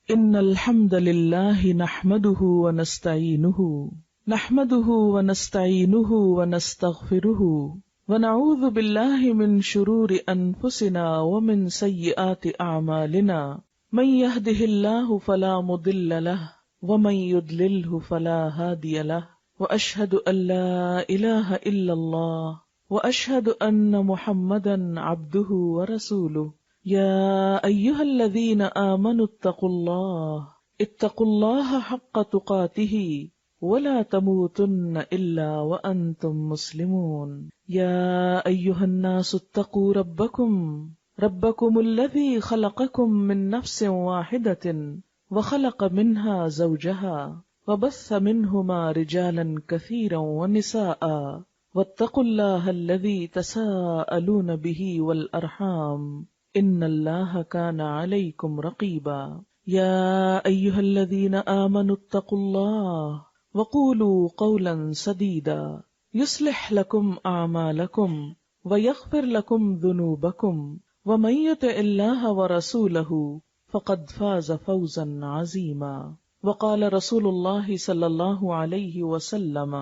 إن الحمد لله نحمده ونستعينه ونستغفره ونعوذ بالله من شرور أنفسنا ومن سيئات أعمالنا من يهده الله فلا مضل له ومن يضلله فلا هادي له وأشهد أن لا إله إلا الله وأشهد أن محمدا عبده ورسوله يا أيها الذين آمنوا اتقوا الله حق تقاته ولا تموتن إلا وأنتم مسلمون يا أيها الناس اتقوا ربكم الذي خلقكم من نفس واحدة وخلق منها زوجها وبث منهما رجالا كثيرا ونساء واتقوا الله الذي تساءلون به والأرحام إن الله كان عليكم رقيبا يا أيها الذين آمنوا اتقوا الله وقولوا قولا سديدا يصلح لكم أعمالكم ويغفر لكم ذنوبكم ومن يطع الله ورسوله فقد فاز فوزا عظيما وقال رسول الله صلى الله عليه وسلم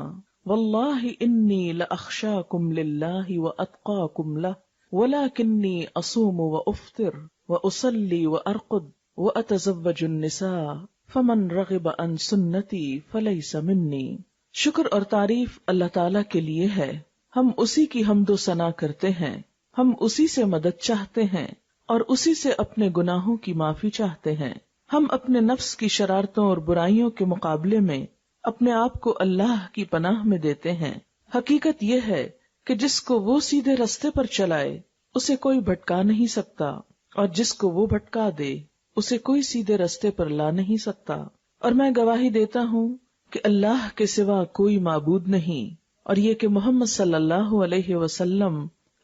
والله إني لأخشاكم لله وأتقاكم له ولكني أصوم وأفطر وأصلي وأرقد وأتزوج النساء فمن رغب عن سنتی فلیس منی۔ شکر اور تعریف اللہ تعالیٰ کے لیے ہے، ہم اسی کی حمد و ثنا کرتے ہیں، ہم اسی سے مدد چاہتے ہیں اور اسی سے اپنے گناہوں کی معافی چاہتے ہیں۔ ہم اپنے نفس کی شرارتوں اور برائیوں کے مقابلے میں اپنے آپ کو اللہ کی پناہ میں دیتے ہیں۔ حقیقت یہ ہے کہ جس کو وہ سیدھے رستے پر چلائے اسے کوئی بھٹکا نہیں سکتا، اور جس کو وہ بھٹکا دے اسے کوئی سیدھے رستے پر لا نہیں سکتا۔ اور میں گواہی دیتا ہوں کہ اللہ کے سوا کوئی معبود نہیں، اور یہ کہ محمد صلی اللہ علیہ وسلم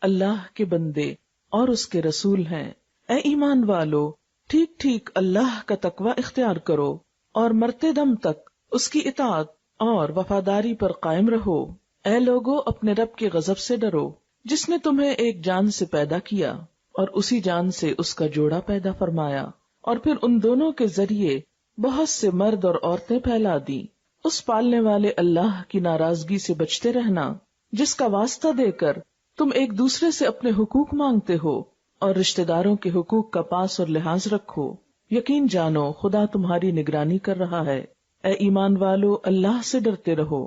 اللہ کے بندے اور اس کے رسول ہیں۔ اے ایمان والو، ٹھیک ٹھیک اللہ کا تقوی اختیار کرو اور مرتے دم تک اس کی اطاعت اور وفاداری پر قائم رہو۔ اے لوگو، اپنے رب کے غضب سے ڈرو، جس نے تمہیں ایک جان سے پیدا کیا اور اسی جان سے اس کا جوڑا پیدا فرمایا، اور پھر ان دونوں کے ذریعے بہت سے مرد اور عورتیں پھیلا دی۔ اس پالنے والے اللہ کی ناراضگی سے بچتے رہنا جس کا واسطہ دے کر تم ایک دوسرے سے اپنے حقوق مانگتے ہو، اور رشتہ داروں کے حقوق کا پاس اور لحاظ رکھو۔ یقین جانو خدا تمہاری نگرانی کر رہا ہے۔ اے ایمان والو، اللہ سے ڈرتے رہو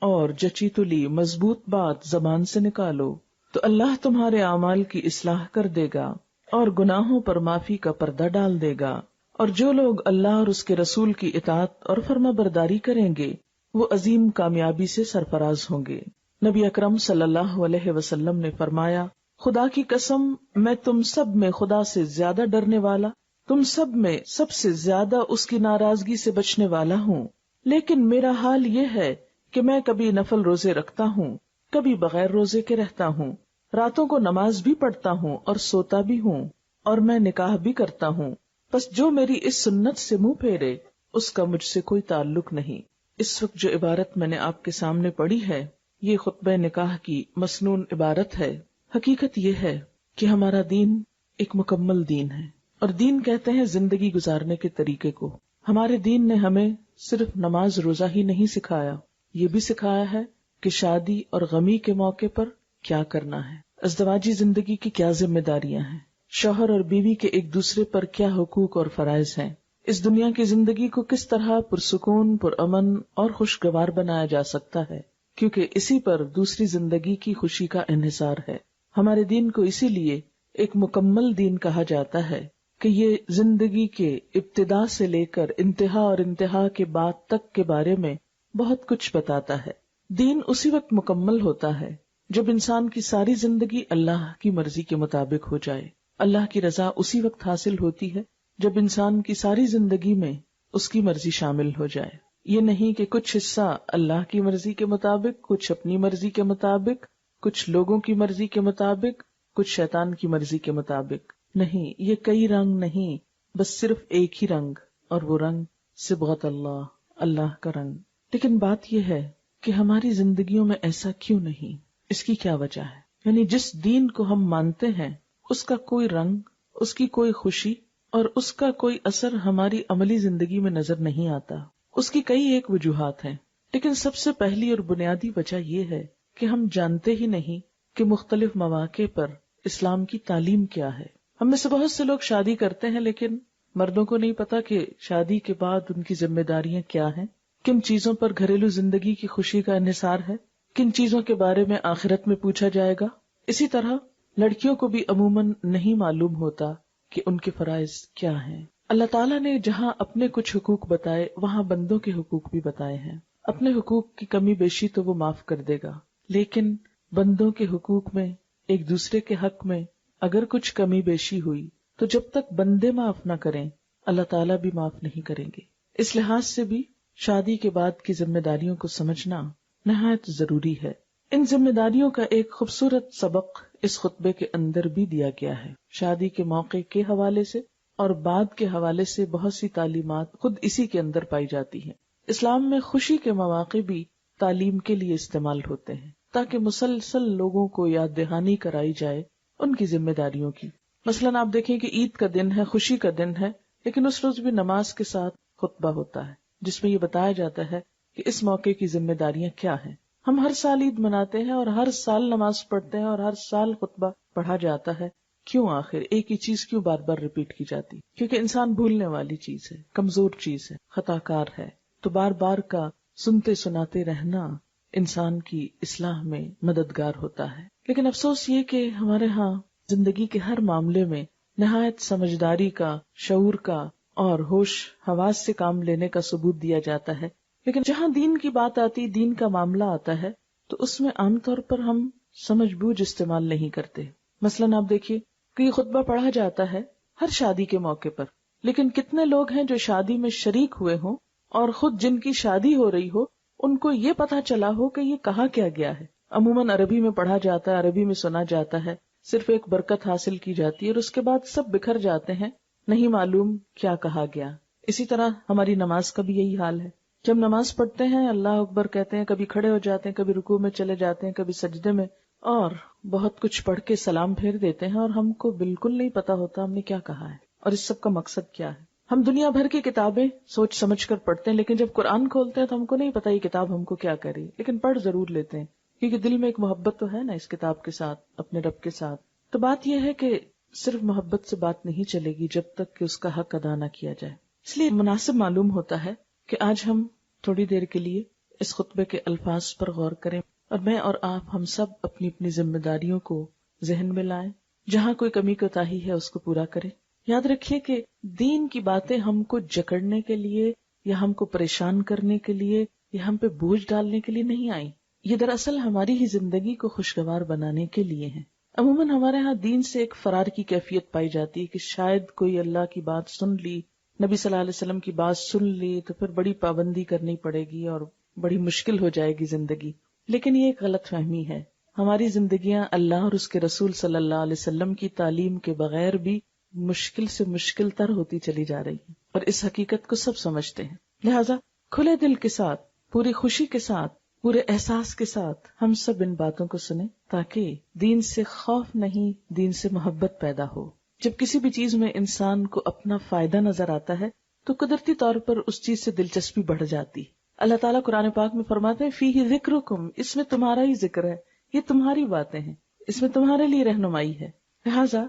اور جچی تلی مضبوط بات زبان سے نکالو، تو اللہ تمہارے اعمال کی اصلاح کر دے گا اور گناہوں پر معافی کا پردہ ڈال دے گا۔ اور جو لوگ اللہ اور اس کے رسول کی اطاعت اور فرما برداری کریں گے وہ عظیم کامیابی سے سرفراز ہوں گے۔ نبی اکرم صلی اللہ علیہ وسلم نے فرمایا، خدا کی قسم، میں تم سب میں خدا سے زیادہ ڈرنے والا، تم سب میں سب سے زیادہ اس کی ناراضگی سے بچنے والا ہوں۔ لیکن میرا حال یہ ہے کہ میں کبھی نفل روزے رکھتا ہوں، کبھی بغیر روزے کے رہتا ہوں، راتوں کو نماز بھی پڑھتا ہوں اور سوتا بھی ہوں، اور میں نکاح بھی کرتا ہوں۔ بس جو میری اس سنت سے منہ پھیرے اس کا مجھ سے کوئی تعلق نہیں۔ اس وقت جو عبارت میں نے آپ کے سامنے پڑھی ہے یہ خطبہ نکاح کی مسنون عبارت ہے۔ حقیقت یہ ہے کہ ہمارا دین ایک مکمل دین ہے، اور دین کہتے ہیں زندگی گزارنے کے طریقے کو۔ ہمارے دین نے ہمیں صرف نماز روزہ ہی نہیں سکھایا، یہ بھی سکھایا ہے کہ شادی اور غمی کے موقع پر کیا کرنا ہے، ازدواجی زندگی کی کیا ذمہ داریاں ہیں، شوہر اور بیوی کے ایک دوسرے پر کیا حقوق اور فرائض ہیں، اس دنیا کی زندگی کو کس طرح پرسکون، پرامن اور خوشگوار بنایا جا سکتا ہے، کیونکہ اسی پر دوسری زندگی کی خوشی کا انحصار ہے۔ ہمارے دین کو اسی لیے ایک مکمل دین کہا جاتا ہے کہ یہ زندگی کے ابتدا سے لے کر انتہا اور انتہا کے بعد تک کے بارے میں بہت کچھ بتاتا ہے۔ دین اسی وقت مکمل ہوتا ہے جب انسان کی ساری زندگی اللہ کی مرضی کے مطابق ہو جائے۔ اللہ کی رضا اسی وقت حاصل ہوتی ہے جب انسان کی ساری زندگی میں اس کی مرضی شامل ہو جائے۔ یہ نہیں کہ کچھ حصہ اللہ کی مرضی کے مطابق، کچھ اپنی مرضی کے مطابق، کچھ لوگوں کی مرضی کے مطابق، کچھ شیطان کی مرضی کے مطابق۔ نہیں، یہ کئی رنگ نہیں، بس صرف ایک ہی رنگ، اور وہ رنگ صبغت اللہ، اللہ کا رنگ۔ لیکن بات یہ ہے کہ ہماری زندگیوں میں ایسا کیوں نہیں؟ اس کی کیا وجہ ہے؟ یعنی جس دین کو ہم مانتے ہیں اس کا کوئی رنگ، اس کی کوئی خوشی اور اس کا کوئی اثر ہماری عملی زندگی میں نظر نہیں آتا، اس کی کئی ایک وجوہات ہیں، لیکن سب سے پہلی اور بنیادی وجہ یہ ہے کہ ہم جانتے ہی نہیں کہ مختلف مواقع پر اسلام کی تعلیم کیا ہے۔ ہم میں سے بہت سے لوگ شادی کرتے ہیں لیکن مردوں کو نہیں پتا کہ شادی کے بعد ان کی ذمہ داریاں کیا ہیں، کن چیزوں پر گھریلو زندگی کی خوشی کا انحصار ہے، کن چیزوں کے بارے میں آخرت میں پوچھا جائے گا۔ اسی طرح لڑکیوں کو بھی عموماً نہیں معلوم ہوتا کہ ان کے فرائض کیا ہیں۔ اللہ تعالیٰ نے جہاں اپنے کچھ حقوق بتائے وہاں بندوں کے حقوق بھی بتائے ہیں۔ اپنے حقوق کی کمی بیشی تو وہ معاف کر دے گا، لیکن بندوں کے حقوق میں، ایک دوسرے کے حق میں اگر کچھ کمی بیشی ہوئی تو جب تک بندے معاف نہ کریں اللہ تعالیٰ بھی معاف نہیں کریں گے۔ اس لحاظ سے بھی شادی کے بعد کی ذمہ داریوں کو سمجھنا نہایت ضروری ہے۔ ان ذمہ داریوں کا ایک خوبصورت سبق اس خطبے کے اندر بھی دیا گیا ہے۔ شادی کے موقع کے حوالے سے اور بعد کے حوالے سے بہت سی تعلیمات خود اسی کے اندر پائی جاتی ہیں۔ اسلام میں خوشی کے مواقع بھی تعلیم کے لیے استعمال ہوتے ہیں تاکہ مسلسل لوگوں کو یاد دہانی کرائی جائے ان کی ذمہ داریوں کی۔ مثلاً آپ دیکھیں کہ عید کا دن ہے، خوشی کا دن ہے، لیکن اس روز بھی نماز کے ساتھ خطبہ ہوتا ہے جس میں یہ بتایا جاتا ہے کہ اس موقع کی ذمہ داریاں کیا ہیں۔ ہم ہر سال عید مناتے ہیں اور ہر سال نماز پڑھتے ہیں اور ہر سال خطبہ پڑھا جاتا ہے، کیوں آخر ایک ہی چیز کیوں بار بار ریپیٹ کی جاتی؟ کیونکہ انسان بھولنے والی چیز ہے، کمزور چیز ہے، خطا کار ہے، تو بار بار کا سنتے سناتے رہنا انسان کی اصلاح میں مددگار ہوتا ہے۔ لیکن افسوس یہ کہ ہمارے ہاں زندگی کے ہر معاملے میں نہایت سمجھداری کا، شعور کا اور ہوش حواس سے کام لینے کا ثبوت دیا جاتا ہے، لیکن جہاں دین کی بات آتی، دین کا معاملہ آتا ہے تو اس میں عام طور پر ہم سمجھ بوجھ استعمال نہیں کرتے۔ مثلاً آپ دیکھیے کہ یہ خطبہ پڑھا جاتا ہے ہر شادی کے موقع پر، لیکن کتنے لوگ ہیں جو شادی میں شریک ہوئے ہوں اور خود جن کی شادی ہو رہی ہو ان کو یہ پتا چلا ہو کہ یہ کہا کیا گیا ہے۔ عموماً عربی میں پڑھا جاتا ہے، عربی میں سنا جاتا ہے، صرف ایک برکت حاصل کی جاتی ہے اور اس کے بعد سب بکھر جاتے ہیں، نہیں معلوم کیا کہا گیا۔ اسی طرح ہماری نماز کا بھی یہی حال ہے۔ جب نماز پڑھتے ہیں اللہ اکبر کہتے ہیں، کبھی کھڑے ہو جاتے ہیں، کبھی رکوع میں چلے جاتے ہیں، کبھی سجدے میں، اور بہت کچھ پڑھ کے سلام پھیر دیتے ہیں اور ہم کو بالکل نہیں پتا ہوتا ہم نے کیا کہا ہے اور اس سب کا مقصد کیا ہے۔ ہم دنیا بھر کی کتابیں سوچ سمجھ کر پڑھتے ہیں، لیکن جب قرآن کھولتے ہیں تو ہم کو نہیں پتا یہ کتاب ہم کو کیا کہہ رہی ہے، لیکن پڑھ ضرور لیتے ہیں کیونکہ دل میں ایک محبت تو ہے نا اس کتاب کے ساتھ، اپنے رب کے ساتھ۔ تو بات یہ ہے کہ صرف محبت سے بات نہیں چلے گی جب تک کہ اس کا حق ادا نہ کیا جائے۔ اس لیے مناسب معلوم ہوتا ہے کہ آج ہم تھوڑی دیر کے لیے اس خطبے کے الفاظ پر غور کریں اور میں اور آپ ہم سب اپنی اپنی ذمہ داریوں کو ذہن میں لائیں، جہاں کوئی کمی کوتاہی ہے اس کو پورا کریں۔ یاد رکھیے کہ دین کی باتیں ہم کو جکڑنے کے لیے یا ہم کو پریشان کرنے کے لیے یا ہم پہ بوجھ ڈالنے کے لیے نہیں آئی، یہ دراصل ہماری ہی زندگی کو خوشگوار بنانے کے لیے ہیں۔ عموماً ہمارے ہاں دین سے ایک فرار کی کیفیت پائی جاتی ہے کہ شاید کوئی اللہ کی بات سن لی، نبی صلی اللہ علیہ وسلم کی بات سن لی تو پھر بڑی پابندی کرنی پڑے گی اور بڑی مشکل ہو جائے گی زندگی۔ لیکن یہ ایک غلط فہمی ہے۔ ہماری زندگیاں اللہ اور اس کے رسول صلی اللہ علیہ وسلم کی تعلیم کے بغیر بھی مشکل سے مشکل تر ہوتی چلی جا رہی ہیں اور اس حقیقت کو سب سمجھتے ہیں۔ لہٰذا کھلے دل کے ساتھ، پوری خوشی کے ساتھ، پورے احساس کے ساتھ ہم سب ان باتوں کو سنیں تاکہ دین سے خوف نہیں، دین سے محبت پیدا ہو۔ جب کسی بھی چیز میں انسان کو اپنا فائدہ نظر آتا ہے تو قدرتی طور پر اس چیز سے دلچسپی بڑھ جاتی۔ اللہ تعالیٰ قرآن پاک میں فرماتے ہیں فیہ ذکرکم، اس میں تمہارا ہی ذکر ہے، یہ تمہاری باتیں ہیں، اس میں تمہارے لیے رہنمائی ہے۔ لہٰذا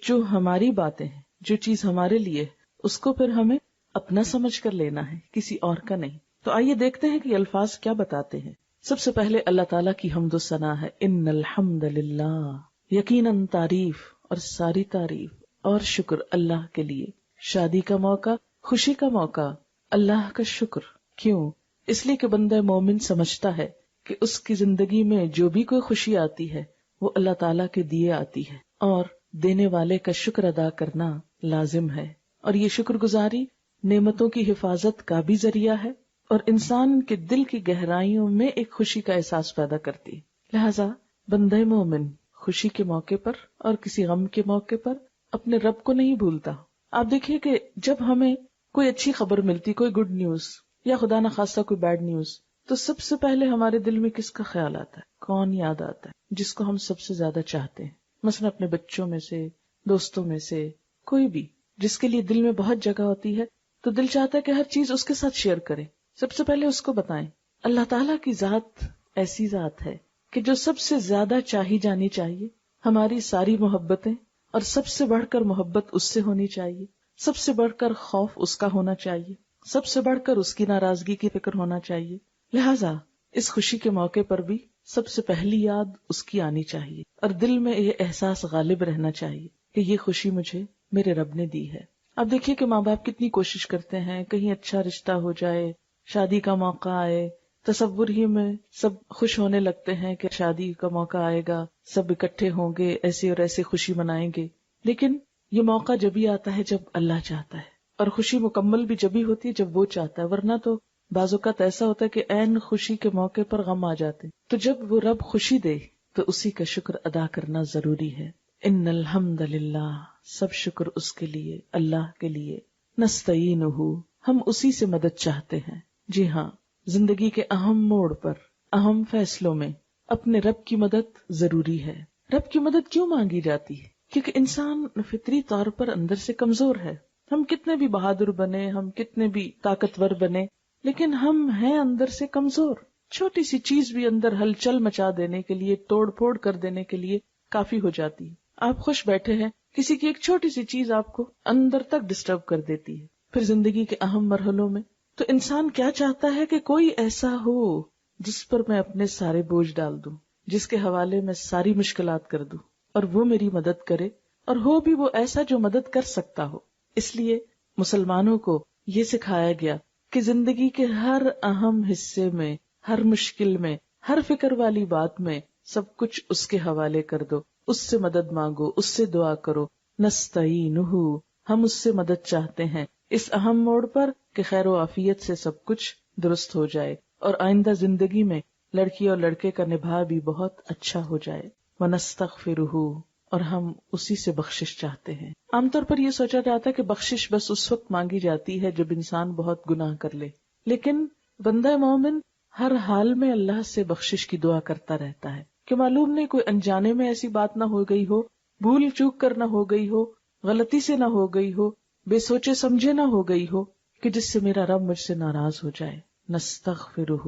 جو ہماری باتیں ہیں، جو چیز ہمارے لیے، اس کو پھر ہمیں اپنا سمجھ کر لینا ہے، کسی اور کا نہیں۔ تو آئیے دیکھتے ہیں کہ یہ الفاظ کیا بتاتے ہیں۔ سب سے پہلے اللہ تعالیٰ کی حمد و ثنا ہے، ان الحمد للہ، یقیناً تعریف اور ساری تعریف اور شکر اللہ کے لیے۔ شادی کا موقع، خوشی کا موقع، اللہ کا شکر۔ کیوں؟ اس لیے کہ بندہ مومن سمجھتا ہے کہ اس کی زندگی میں جو بھی کوئی خوشی آتی ہے وہ اللہ تعالیٰ کے دیے آتی ہے اور دینے والے کا شکر ادا کرنا لازم ہے، اور یہ شکر گزاری نعمتوں کی حفاظت کا بھی ذریعہ ہے اور انسان کے دل کی گہرائیوں میں ایک خوشی کا احساس پیدا کرتی ہے۔ لہٰذا بندہ مومن خوشی کے موقع پر اور کسی غم کے موقع پر اپنے رب کو نہیں بھولتا۔ آپ دیکھیے کہ جب ہمیں کوئی اچھی خبر ملتی، کوئی گڈ نیوز یا خدا نخواستہ کوئی بیڈ نیوز، تو سب سے پہلے ہمارے دل میں کس کا خیال آتا ہے؟ کون یاد آتا ہے؟ جس کو ہم سب سے زیادہ چاہتے ہیں، مثلا اپنے بچوں میں سے، دوستوں میں سے، کوئی بھی۔ جس کے لیے دل میں بہت جگہ ہوتی ہے تو دل چاہتا ہے کہ ہر چیز اس کے ساتھ شیئر کریں، سب سے پہلے اس کو بتائیں۔ اللہ تعالیٰ کی ذات ایسی ذات ہے کہ جو سب سے زیادہ چاہی جانی چاہیے، ہماری ساری محبتیں، اور سب سے بڑھ کر محبت اس سے ہونی چاہیے، سب سے بڑھ کر خوف اس کا ہونا چاہیے، سب سے بڑھ کر اس کی ناراضگی کی فکر ہونا چاہیے۔ لہٰذا اس خوشی کے موقع پر بھی سب سے پہلی یاد اس کی آنی چاہیے، اور دل میں یہ احساس غالب رہنا چاہیے کہ یہ خوشی مجھے میرے رب نے دی ہے۔ اب دیکھیے کہ ماں باپ کتنی کوشش کرتے ہیں کہیں اچھا رشتہ ہو جائے، شادی کا موقع آئے، تصور ہی میں سب خوش ہونے لگتے ہیں کہ شادی کا موقع آئے گا، سب اکٹھے ہوں گے، ایسے اور ایسے خوشی منائیں گے۔ لیکن یہ موقع جبھی آتا ہے جب اللہ چاہتا ہے، اور خوشی مکمل بھی جبھی ہوتی ہے جب وہ چاہتا ہے، ورنہ تو بعض اوقات ایسا ہوتا ہے کہ عین خوشی کے موقع پر غم آ جاتے ہیں۔ تو جب وہ رب خوشی دے تو اسی کا شکر ادا کرنا ضروری ہے۔ ان الحمد للہ، سب شکر اس کے لیے، اللہ کے لیے۔ نستعینہ، ہم اسی سے مدد چاہتے ہیں۔ جی ہاں، زندگی کے اہم موڑ پر، اہم فیصلوں میں اپنے رب کی مدد ضروری ہے۔ رب کی مدد کیوں مانگی جاتی ہے؟ کیونکہ انسان فطری طور پر اندر سے کمزور ہے۔ ہم کتنے بھی بہادر بنے، ہم کتنے بھی طاقتور بنے، لیکن ہم ہیں اندر سے کمزور۔ چھوٹی سی چیز بھی اندر ہلچل مچا دینے کے لیے، توڑ پھوڑ کر دینے کے لیے کافی ہو جاتی ہے۔ آپ خوش بیٹھے ہیں، کسی کی ایک چھوٹی سی چیز آپ کو اندر تک ڈسٹرب کر دیتی ہے۔ پھر زندگی کے اہم مرحلوں میں تو انسان کیا چاہتا ہے کہ کوئی ایسا ہو جس پر میں اپنے سارے بوجھ ڈال دوں، جس کے حوالے میں ساری مشکلات کر دوں، اور وہ میری مدد کرے، اور ہو بھی وہ ایسا جو مدد کر سکتا ہو۔ اس لیے مسلمانوں کو یہ سکھایا گیا کہ زندگی کے ہر اہم حصے میں، ہر مشکل میں، ہر فکر والی بات میں سب کچھ اس کے حوالے کر دو، اس سے مدد مانگو، اس سے دعا کرو۔ نستعینہ، ہم اس سے مدد چاہتے ہیں اس اہم موڑ پر کہ خیر و عافیت سے سب کچھ درست ہو جائے، اور آئندہ زندگی میں لڑکی اور لڑکے کا نبھا بھی بہت اچھا ہو جائے۔ ونستغفرہ، اور ہم اسی سے بخشش چاہتے ہیں۔ عام طور پر یہ سوچا جاتا ہے کہ بخشش بس اس وقت مانگی جاتی ہے جب انسان بہت گناہ کر لے، لیکن بندہ مومن ہر حال میں اللہ سے بخشش کی دعا کرتا رہتا ہے کہ معلوم نہیں کوئی انجانے میں ایسی بات نہ ہو گئی ہو، بھول چوک کر نہ ہو گئی ہو، غلطی سے نہ ہو گئی ہو، بے سوچے سمجھے نہ ہو گئی ہو کہ جس سے میرا رب مجھ سے ناراض ہو جائے۔ نستغفرہ،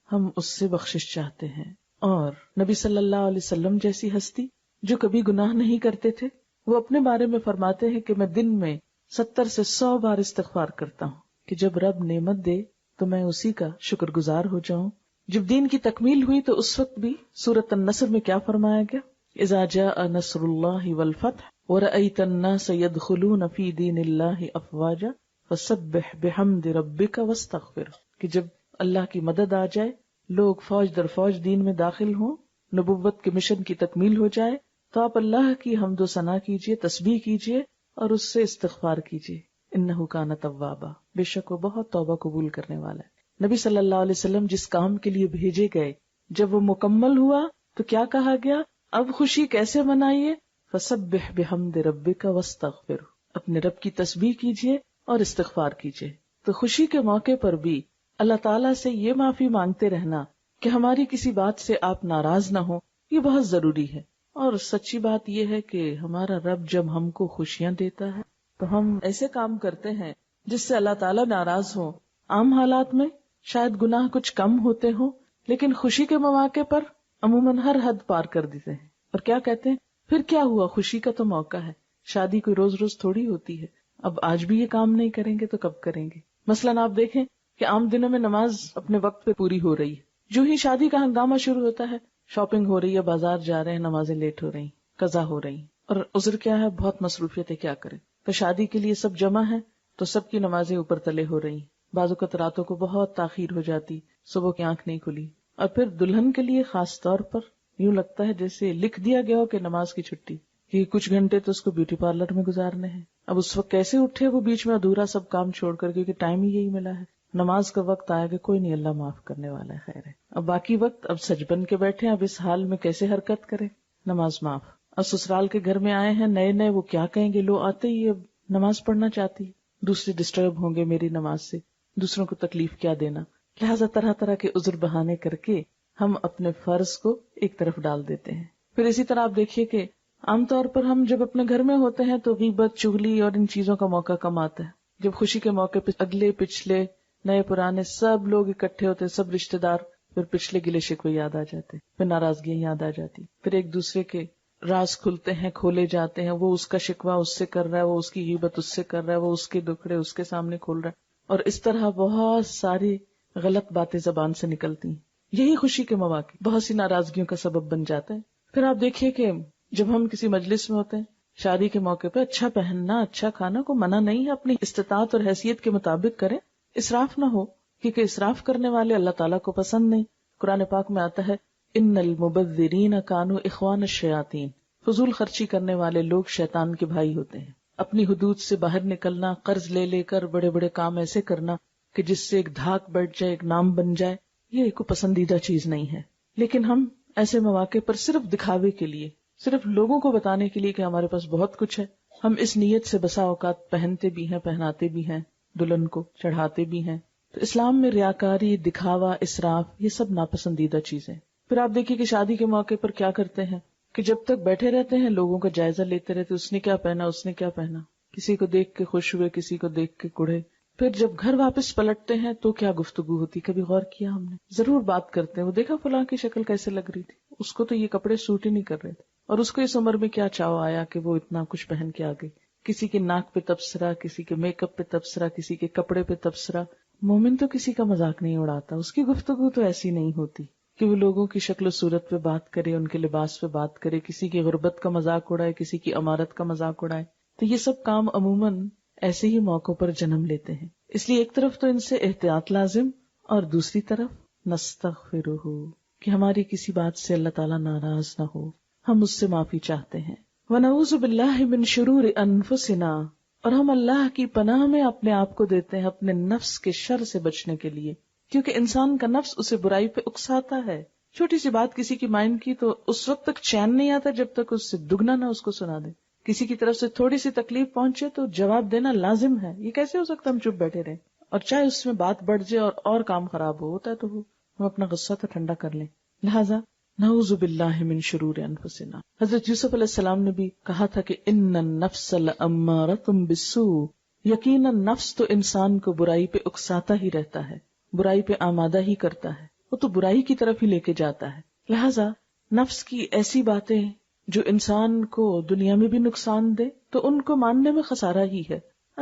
ہم اس سے بخشش چاہتے ہیں۔ اور نبی صلی اللہ علیہ وسلم جیسی ہستی جو کبھی گناہ نہیں کرتے تھے، وہ اپنے بارے میں فرماتے ہیں کہ میں دن میں 70 سے 100 بار استغفار کرتا ہوں کہ جب رب نعمت دے تو میں اسی کا شکر گزار ہو جاؤں۔ جب دین کی تکمیل ہوئی تو اس وقت بھی سورۃ النصر میں کیا فرمایا گیا؟ اذا جاء نصر اللہ والفتح ورأیت الناس يدخلون فی دین اللہ افواجا فسبح بحمد ربک واستغفر، کہ جب اللہ کی مدد آ جائے، لوگ فوج در فوج دین میں داخل ہوں، نبوت کے مشن کی تکمیل ہو جائے، تو آپ اللہ کی حمد و ثنا کیجئے، تسبیح کیجئے اور اس سے استغفار کیجئے۔ انہ کان توابا، بے شک وہ بہت توبہ قبول کرنے والا ہے۔ نبی صلی اللہ علیہ وسلم جس کام کے لیے بھیجے گئے، جب وہ مکمل ہوا تو کیا کہا گیا؟ اب خوشی کیسے منائیے؟ فسبح بحمد ربک واستغفر، اپنے رب کی تسبیح کیجئے اور استغفار کیجئے۔ تو خوشی کے موقع پر بھی اللہ تعالیٰ سے یہ معافی مانگتے رہنا کہ ہماری کسی بات سے آپ ناراض نہ ہوں، یہ بہت ضروری ہے۔ اور سچی بات یہ ہے کہ ہمارا رب جب ہم کو خوشیاں دیتا ہے تو ہم ایسے کام کرتے ہیں جس سے اللہ تعالیٰ ناراض ہو۔ عام حالات میں شاید گناہ کچھ کم ہوتے ہوں، لیکن خوشی کے مواقع پر عموماً ہر حد پار کر دیتے ہیں، اور کیا کہتے ہیں پھر کیا ہوا، خوشی کا تو موقع ہے، شادی کوئی روز روز تھوڑی ہوتی ہے، اب آج بھی یہ کام نہیں کریں گے تو کب کریں گے؟ مثلاً آپ دیکھیں کہ عام دنوں میں نماز اپنے وقت پہ پوری ہو رہی ہے، جو ہی شادی کا ہنگامہ شروع ہوتا ہے، شاپنگ ہو رہی ہے، بازار جا رہے ہیں، نمازیں لیٹ ہو رہی، قضا ہو رہی، اور عذر کیا ہے؟ بہت مصروفیت ہے، کیا کریں؟ تو شادی کے لیے سب جمع ہیں تو سب کی نمازیں اوپر تلے ہو رہی، بعض اوقات راتوں کو بہت تاخیر ہو جاتی، صبح کی آنکھ نہیں کھلی، اور پھر دلہن کے لیے خاص طور پر یوں لگتا ہے جیسے لکھ دیا گیا ہو کہ نماز کی چھٹی، کہ کچھ گھنٹے تو اس کو بیوٹی پارلر میں گزارنے ہیں۔ اب اس وقت کیسے اٹھے وہ بیچ میں ادھورا سب کام چھوڑ کر، کیونکہ ٹائم ہی یہی ملا ہے، نماز کا وقت آئے گا، کوئی نہیں، اللہ معاف کرنے والا ہے، خیر ہے۔ اب باقی وقت اب سج بن کے بیٹھے، اب اس حال میں کیسے حرکت کریں؟ نماز معاف۔ اب سسرال کے گھر میں آئے ہیں نئے نئے، وہ کیا کہیں گے؟ لو آتے ہی اب نماز پڑھنا چاہتی ہے، دوسرے ڈسٹرب ہوں گے میری نماز سے، دوسروں کو تکلیف کیا دینا، لہٰذا طرح طرح کے عذر بہانے کر کے ہم اپنے فرض کو ایک طرف ڈال دیتے ہیں۔ پھر اسی طرح آپ دیکھیے کہ عام طور پر ہم جب اپنے گھر میں ہوتے ہیں تو غیبت، چغلی اور ان چیزوں کا موقع کم آتا ہے. جب خوشی کے موقع پہ اگلے پچھلے نئے پرانے سب لوگ اکٹھے ہوتے، سب رشتہ دار، پھر پچھلے گلے شکوے یاد آ جاتے، پھر ناراضگیاں یاد آ جاتی، پھر ایک دوسرے کے راز کھلتے ہیں، کھولے جاتے ہیں. وہ اس کا شکوہ اس سے کر رہا ہے، وہ اس کی غیبت اس سے کر رہا ہے، وہ اس کے دکھڑے اس کے سامنے کھول رہا ہے، اور اس طرح بہت ساری غلط باتیں زبان سے نکلتی ہیں. یہی خوشی کے مواقع بہت سی ناراضگیوں کا سبب بن جاتا ہے. پھر آپ دیکھیے کہ جب ہم کسی مجلس میں ہوتے ہیں، شادی کے موقع پہ اچھا پہننا، اچھا کھانا کو منع نہیں ہے، اپنی استطاعت اور حیثیت کے مطابق کریں، اسراف نہ ہو، کیونکہ اسراف کرنے والے اللہ تعالیٰ کو پسند نہیں. قرآن پاک میں آتا ہے ان المبذرین کانوا اخوان الشیاطین، فضول خرچی کرنے والے لوگ شیطان کے بھائی ہوتے ہیں. اپنی حدود سے باہر نکلنا، قرض لے لے کر بڑے بڑے کام ایسے کرنا کہ جس سے ایک دھاک بیٹھ جائے، ایک نام بن جائے، یہ ایک پسندیدہ چیز نہیں ہے. لیکن ہم ایسے مواقع پر صرف دکھاوے کے لیے، صرف لوگوں کو بتانے کے لیے کہ ہمارے پاس بہت کچھ ہے، ہم اس نیت سے بسا اوقات پہنتے بھی ہیں، پہناتے بھی ہیں، دلہن کو چڑھاتے بھی ہیں. تو اسلام میں ریاکاری، دکھاوا، اسراف، یہ سب ناپسندیدہ چیزیں. پھر آپ دیکھیے کہ شادی کے موقع پر کیا کرتے ہیں کہ جب تک بیٹھے رہتے ہیں لوگوں کا جائزہ لیتے رہتے، اس نے کیا پہنا، اس نے کیا پہنا، کسی کو دیکھ کے خوش ہوئے، کسی کو دیکھ کے کڑھے. پھر جب گھر واپس پلٹتے ہیں تو کیا گفتگو ہوتی، کبھی غور کیا ہم نے؟ ضرور بات کرتے ہیں، وہ دیکھا فلاں کی شکل کیسے لگ رہی تھی، اس کو تو یہ کپڑے سوٹ ہی نہیں کر رہے تھے، اور اس کو اس عمر میں کیا چاو آیا کہ وہ اتنا کچھ پہن کے آ گئی. کسی کے ناک پہ تبصرہ، کسی کے میک اپ پہ تبصرہ، کسی کے کپڑے پہ تبصرہ. مومن تو کسی کا مذاق نہیں اڑاتا، اس کی گفتگو تو ایسی نہیں ہوتی کہ وہ لوگوں کی شکل و صورت پہ بات کرے، ان کے لباس پہ بات کرے، کسی کی غربت کا مذاق اڑائے، کسی کی امارت کا مذاق اڑائے. تو یہ سب کام عموماً ایسے ہی موقعوں پر جنم لیتے ہیں. اس لیے ایک طرف تو ان سے احتیاط لازم، اور دوسری طرف نستغفرہ، کہ ہماری کسی بات سے اللہ تعالیٰ ناراض نہ ہو، ہم اس سے معافی چاہتے ہیں. وَنَعُوذُ بِاللَّهِ مِن شُرُورِ أَنفُسِنَا، اور ہم اللہ کی پناہ میں اپنے آپ کو دیتے ہیں اپنے نفس کے شر سے بچنے کے لیے، کیونکہ انسان کا نفس اسے برائی پہ اکساتا ہے. چھوٹی سی بات کسی کی مائنڈ کی تو اس وقت تک چین نہیں آتا جب تک اس سے دگنا نہ اس کو سنا دے. کسی کی طرف سے تھوڑی سی تکلیف پہنچے تو جواب دینا لازم ہے. یہ کیسے ہو سکتا ہے ہم چپ بیٹھے رہیں، اور چاہے اس میں بات بڑھ جائے اور کام خراب ہوتا ہے تو ہم اپنا غصہ تو ٹھنڈا کر لیں. لہذا نعوذ باللہ من شرور انفسنا. حضرت یوسف علیہ السلام نے بھی کہا تھا کہ ان النفس لامارۃ بالسوء، یقیناً نفس تو انسان کو برائی پہ اکساتا ہی رہتا ہے، برائی پہ آمادہ ہی کرتا ہے، وہ تو برائی کی طرف ہی لے کے جاتا ہے. لہذا نفس کی ایسی باتیں جو انسان کو دنیا میں بھی نقصان دے تو ان کو ماننے میں خسارہ ہی ہے.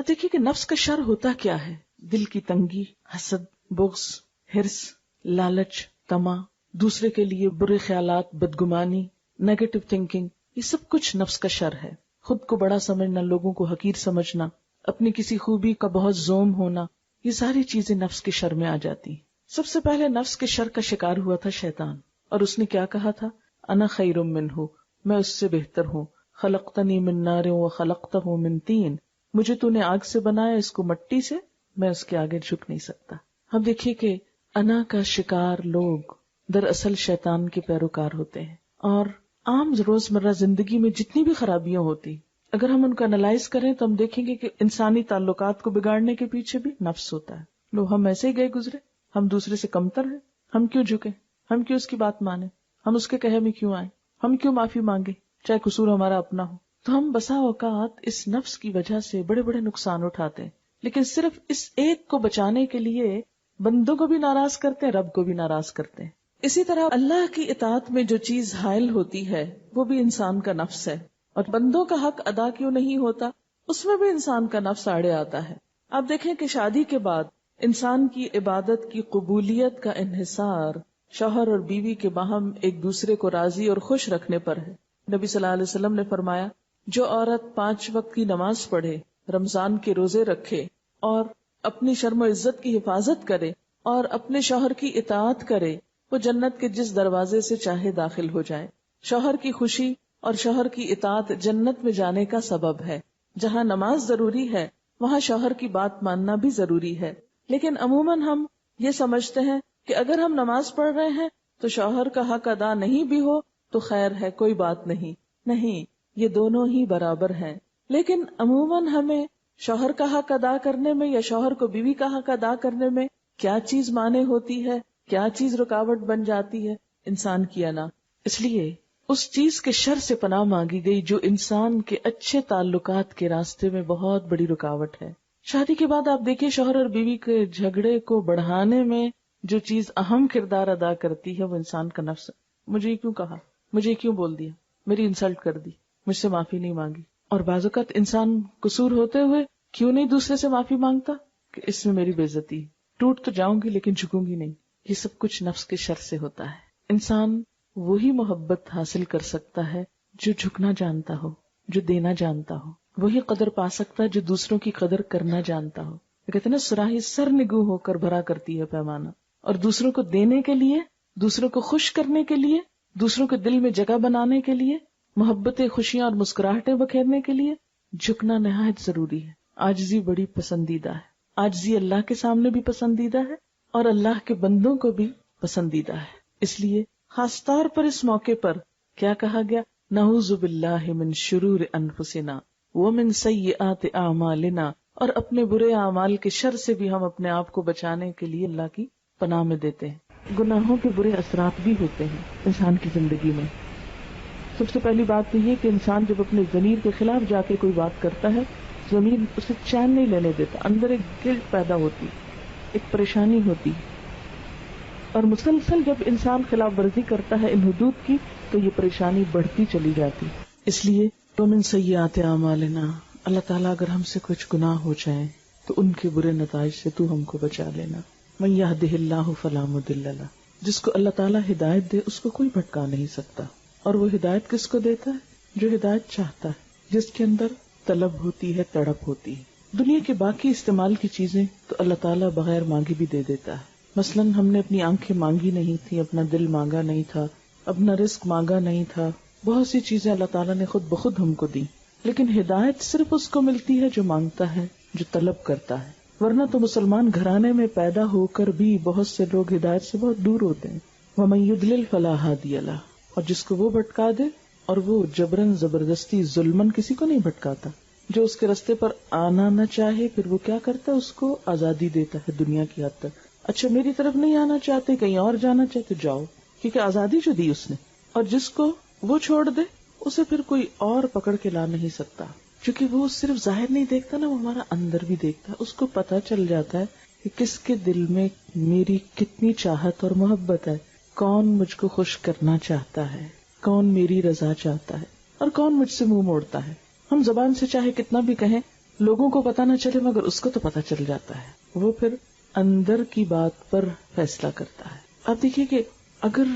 دیکھیے کہ نفس کا شر ہوتا کیا ہے؟ دل کی تنگی، حسد، بغض، حرص، لالچ، طمع، دوسرے کے لیے برے خیالات، بدگمانی، نیگیٹو تھنکنگ، یہ سب کچھ نفس کا شر ہے. خود کو بڑا سمجھنا، لوگوں کو حقیر سمجھنا، اپنی کسی خوبی کا بہت زوم ہونا، یہ ساری چیزیں نفس کے شر میں آ جاتی. سب سے پہلے نفس کے شر کا شکار ہوا تھا شیطان، اور اس نے کیا کہا تھا؟ انا خیر منہ، میں اس سے بہتر ہوں. خلقتنی من نار وخلقتہ من طین، مجھے تو نے آگ سے بنایا، اس کو مٹی سے، میں اس کے آگے جھک نہیں سکتا. ہم دیکھیے کہ انا کا شکار لوگ دراصل شیطان کے پیروکار ہوتے ہیں، اور عام روزمرہ زندگی میں جتنی بھی خرابیاں ہوتی، اگر ہم ان کو انالائز کریں تو ہم دیکھیں گے کہ انسانی تعلقات کو بگاڑنے کے پیچھے بھی نفس ہوتا ہے. لو ہم ایسے ہی گئے گزرے، ہم دوسرے سے کمتر ہیں، ہم کیوں جھکیں، ہم کیوں اس کی بات مانیں، ہم اس کے کہے میں کیوں آئیں، ہم کیوں معافی مانگے چاہے قصور ہمارا اپنا ہو. تو ہم بسا اوقات اس نفس کی وجہ سے بڑے بڑے نقصان اٹھاتے ہیں، لیکن صرف اس ایک کو بچانے کے لیے بندوں کو بھی ناراض کرتے ہیں، رب کو بھی ناراض کرتے ہیں. اسی طرح اللہ کی اطاعت میں جو چیز حائل ہوتی ہے وہ بھی انسان کا نفس ہے، اور بندوں کا حق ادا کیوں نہیں ہوتا اس میں بھی انسان کا نفس آڑے آتا ہے. آپ دیکھیں کہ شادی کے بعد انسان کی عبادت کی قبولیت کا انحصار شوہر اور بیوی کے باہم ایک دوسرے کو راضی اور خوش رکھنے پر ہے. نبی صلی اللہ علیہ وسلم نے فرمایا، جو عورت 5 وقت کی نماز پڑھے، رمضان کے روزے رکھے، اور اپنی شرم و عزت کی حفاظت کرے اور اپنے شوہر کی اطاعت کرے، وہ جنت کے جس دروازے سے چاہے داخل ہو جائے. شوہر کی خوشی اور شوہر کی اطاعت جنت میں جانے کا سبب ہے. جہاں نماز ضروری ہے وہاں شوہر کی بات ماننا بھی ضروری ہے، لیکن عموماً ہم یہ سمجھتے ہیں کہ اگر ہم نماز پڑھ رہے ہیں تو شوہر کا حق ادا نہیں بھی ہو تو خیر ہے، کوئی بات نہیں. نہیں، یہ دونوں ہی برابر ہیں. لیکن عموماً ہمیں شوہر کا حق ادا کرنے میں یا شوہر کو بیوی کا حق ادا کرنے میں کیا چیز مانے ہوتی ہے، کیا چیز رکاوٹ بن جاتی ہے؟ انسان کی انا. اس لیے اس چیز کے شر سے پناہ مانگی گئی جو انسان کے اچھے تعلقات کے راستے میں بہت بڑی رکاوٹ ہے۔ شادی کے بعد آپ دیکھیے شوہر اور بیوی کے جھگڑے کو بڑھانے میں جو چیز اہم کردار ادا کرتی ہے وہ انسان کا نفس۔ مجھے کیوں کہا، مجھے کیوں بول دیا، میری انسلٹ کر دی، مجھ سے معافی نہیں مانگی۔ اور بعض اوقات انسان قصور ہوتے ہوئے کیوں نہیں دوسرے سے معافی مانگتا کہ اس میں میری بے عزتی، ٹوٹ تو جاؤں گی لیکن جھکوں گی نہیں۔ یہ سب کچھ نفس کے شر سے ہوتا ہے۔ انسان وہی محبت حاصل کر سکتا ہے جو جھکنا جانتا ہو، جو دینا جانتا ہو، وہی قدر پا سکتا ہے جو دوسروں کی قدر کرنا جانتا ہو۔ کہتے ہیں نا سراہی سر نگو ہو کر بھرا کرتی ہے پیمانہ، اور دوسروں کو دینے کے لیے، دوسروں کو خوش کرنے کے لیے، دوسروں کے دل میں جگہ بنانے کے لیے، محبتیں، خوشیاں اور مسکراہٹیں بکھیرنے کے لیے جھکنا نہایت ضروری ہے۔ عاجزی بڑی پسندیدہ ہے، عاجزی اللہ کے سامنے بھی پسندیدہ ہے اور اللہ کے بندوں کو بھی پسندیدہ ہے۔ اس لیے خاص طور پر اس موقع پر کیا کہا گیا؟ نعوذ باللہ من شرور انفسنا ومن سیئات اعمالنا، اور اپنے برے اعمال کے شر سے بھی ہم اپنے آپ کو بچانے کے لیے اللہ کی پناہ میں دیتے ہیں۔ گناہوں کے برے اثرات بھی ہوتے ہیں انسان کی زندگی میں۔ سب سے پہلی بات تو یہ کہ انسان جب اپنے ضمیر کے خلاف جا کے کوئی بات کرتا ہے، ضمیر اسے چین نہیں لینے دیتا، اندر ایک گلٹ پیدا ہوتی، ایک پریشانی ہوتی، اور مسلسل جب انسان خلاف ورزی کرتا ہے ان حدود کی تو یہ پریشانی بڑھتی چلی جاتی۔ اس لیے ومن سیئات اعمالنا، اللہ تعالیٰ اگر ہم سے کچھ گناہ ہو جائیں تو ان کے برے نتائج سے تو ہم کو بچا لینا۔ من یہدہ اللہ فلا مضل لہ، جس کو اللہ تعالیٰ ہدایت دے اس کو کوئی بھٹکا نہیں سکتا۔ اور وہ ہدایت کس کو دیتا ہے؟ جو ہدایت چاہتا ہے، جس کے اندر طلب ہوتی ہے، تڑپ ہوتی ہے۔ دنیا کے باقی استعمال کی چیزیں تو اللہ تعالیٰ بغیر مانگے بھی دے دیتا ہے۔ مثلاً ہم نے اپنی آنکھیں مانگی نہیں تھی، اپنا دل مانگا نہیں تھا، اپنا رزق مانگا نہیں تھا، بہت سی چیزیں اللہ تعالیٰ نے خود بخود ہم کو دی، لیکن ہدایت صرف اس کو ملتی ہے جو مانگتا ہے، جو طلب کرتا ہے۔ ورنہ تو مسلمان گھرانے میں پیدا ہو کر بھی بہت سے لوگ ہدایت سے بہت دور ہوتے ہیں۔ وَمَن يُضْلِلْ فَلَا هَادِيَ لَهُ، اور جس کو وہ بھٹکا دے، اور وہ جبرن زبردستی ظلمن کسی کو نہیں بھٹکاتا، جو اس کے راستے پر آنا نہ چاہے پھر وہ کیا کرتا ہے؟ اس کو آزادی دیتا ہے دنیا کی حد تک۔ اچھا میری طرف نہیں آنا چاہتے، کہیں اور جانا چاہتے جاؤ، کیونکہ آزادی جو دی اس نے، اور جس کو وہ چھوڑ دے اسے پھر کوئی اور پکڑ کے لا نہیں سکتا، کیونکہ وہ صرف ظاہر نہیں دیکھتا نا، وہ ہمارا اندر بھی دیکھتا ہے۔ اس کو پتہ چل جاتا ہے کہ کس کے دل میں میری کتنی چاہت اور محبت ہے، کون مجھ کو خوش کرنا چاہتا ہے، کون میری رضا چاہتا ہے، اور کون مجھ سے منہ موڑتا ہے۔ ہم زبان سے چاہے کتنا بھی کہیں، لوگوں کو پتہ نہ چلے مگر اس کو تو پتہ چل جاتا ہے، وہ پھر اندر کی بات پر فیصلہ کرتا ہے۔ آپ دیکھیے کہ اگر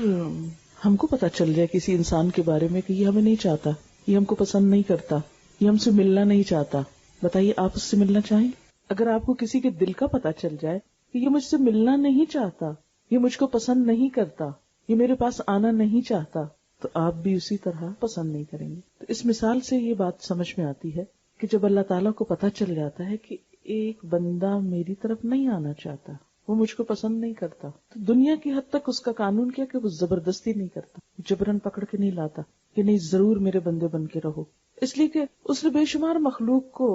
ہم کو پتہ چل جائے کسی انسان کے بارے میں کہ یہ ہمیں نہیں چاہتا، یہ ہم کو پسند نہیں کرتا، یہ ہم سے ملنا نہیں چاہتا، بتائیے آپ اس سے ملنا چاہیں؟ اگر آپ کو کسی کے دل کا پتہ چل جائے کہ یہ مجھ سے ملنا نہیں چاہتا، یہ مجھ کو پسند نہیں کرتا، یہ میرے پاس آنا نہیں چاہتا، تو آپ بھی اسی طرح پسند نہیں کریں گے۔ تو اس مثال سے یہ بات سمجھ میں آتی ہے کہ جب اللہ تعالیٰ کو پتہ چل جاتا ہے کہ ایک بندہ میری طرف نہیں آنا چاہتا، وہ مجھ کو پسند نہیں کرتا، تو دنیا کی حد تک اس کا قانون کیا کہ وہ زبردستی نہیں کرتا، جبرن پکڑ کے نہیں لاتا کہ نہیں ضرور میرے بندے بن کے رہو، اس لیے کہ اس نے بے شمار مخلوق کو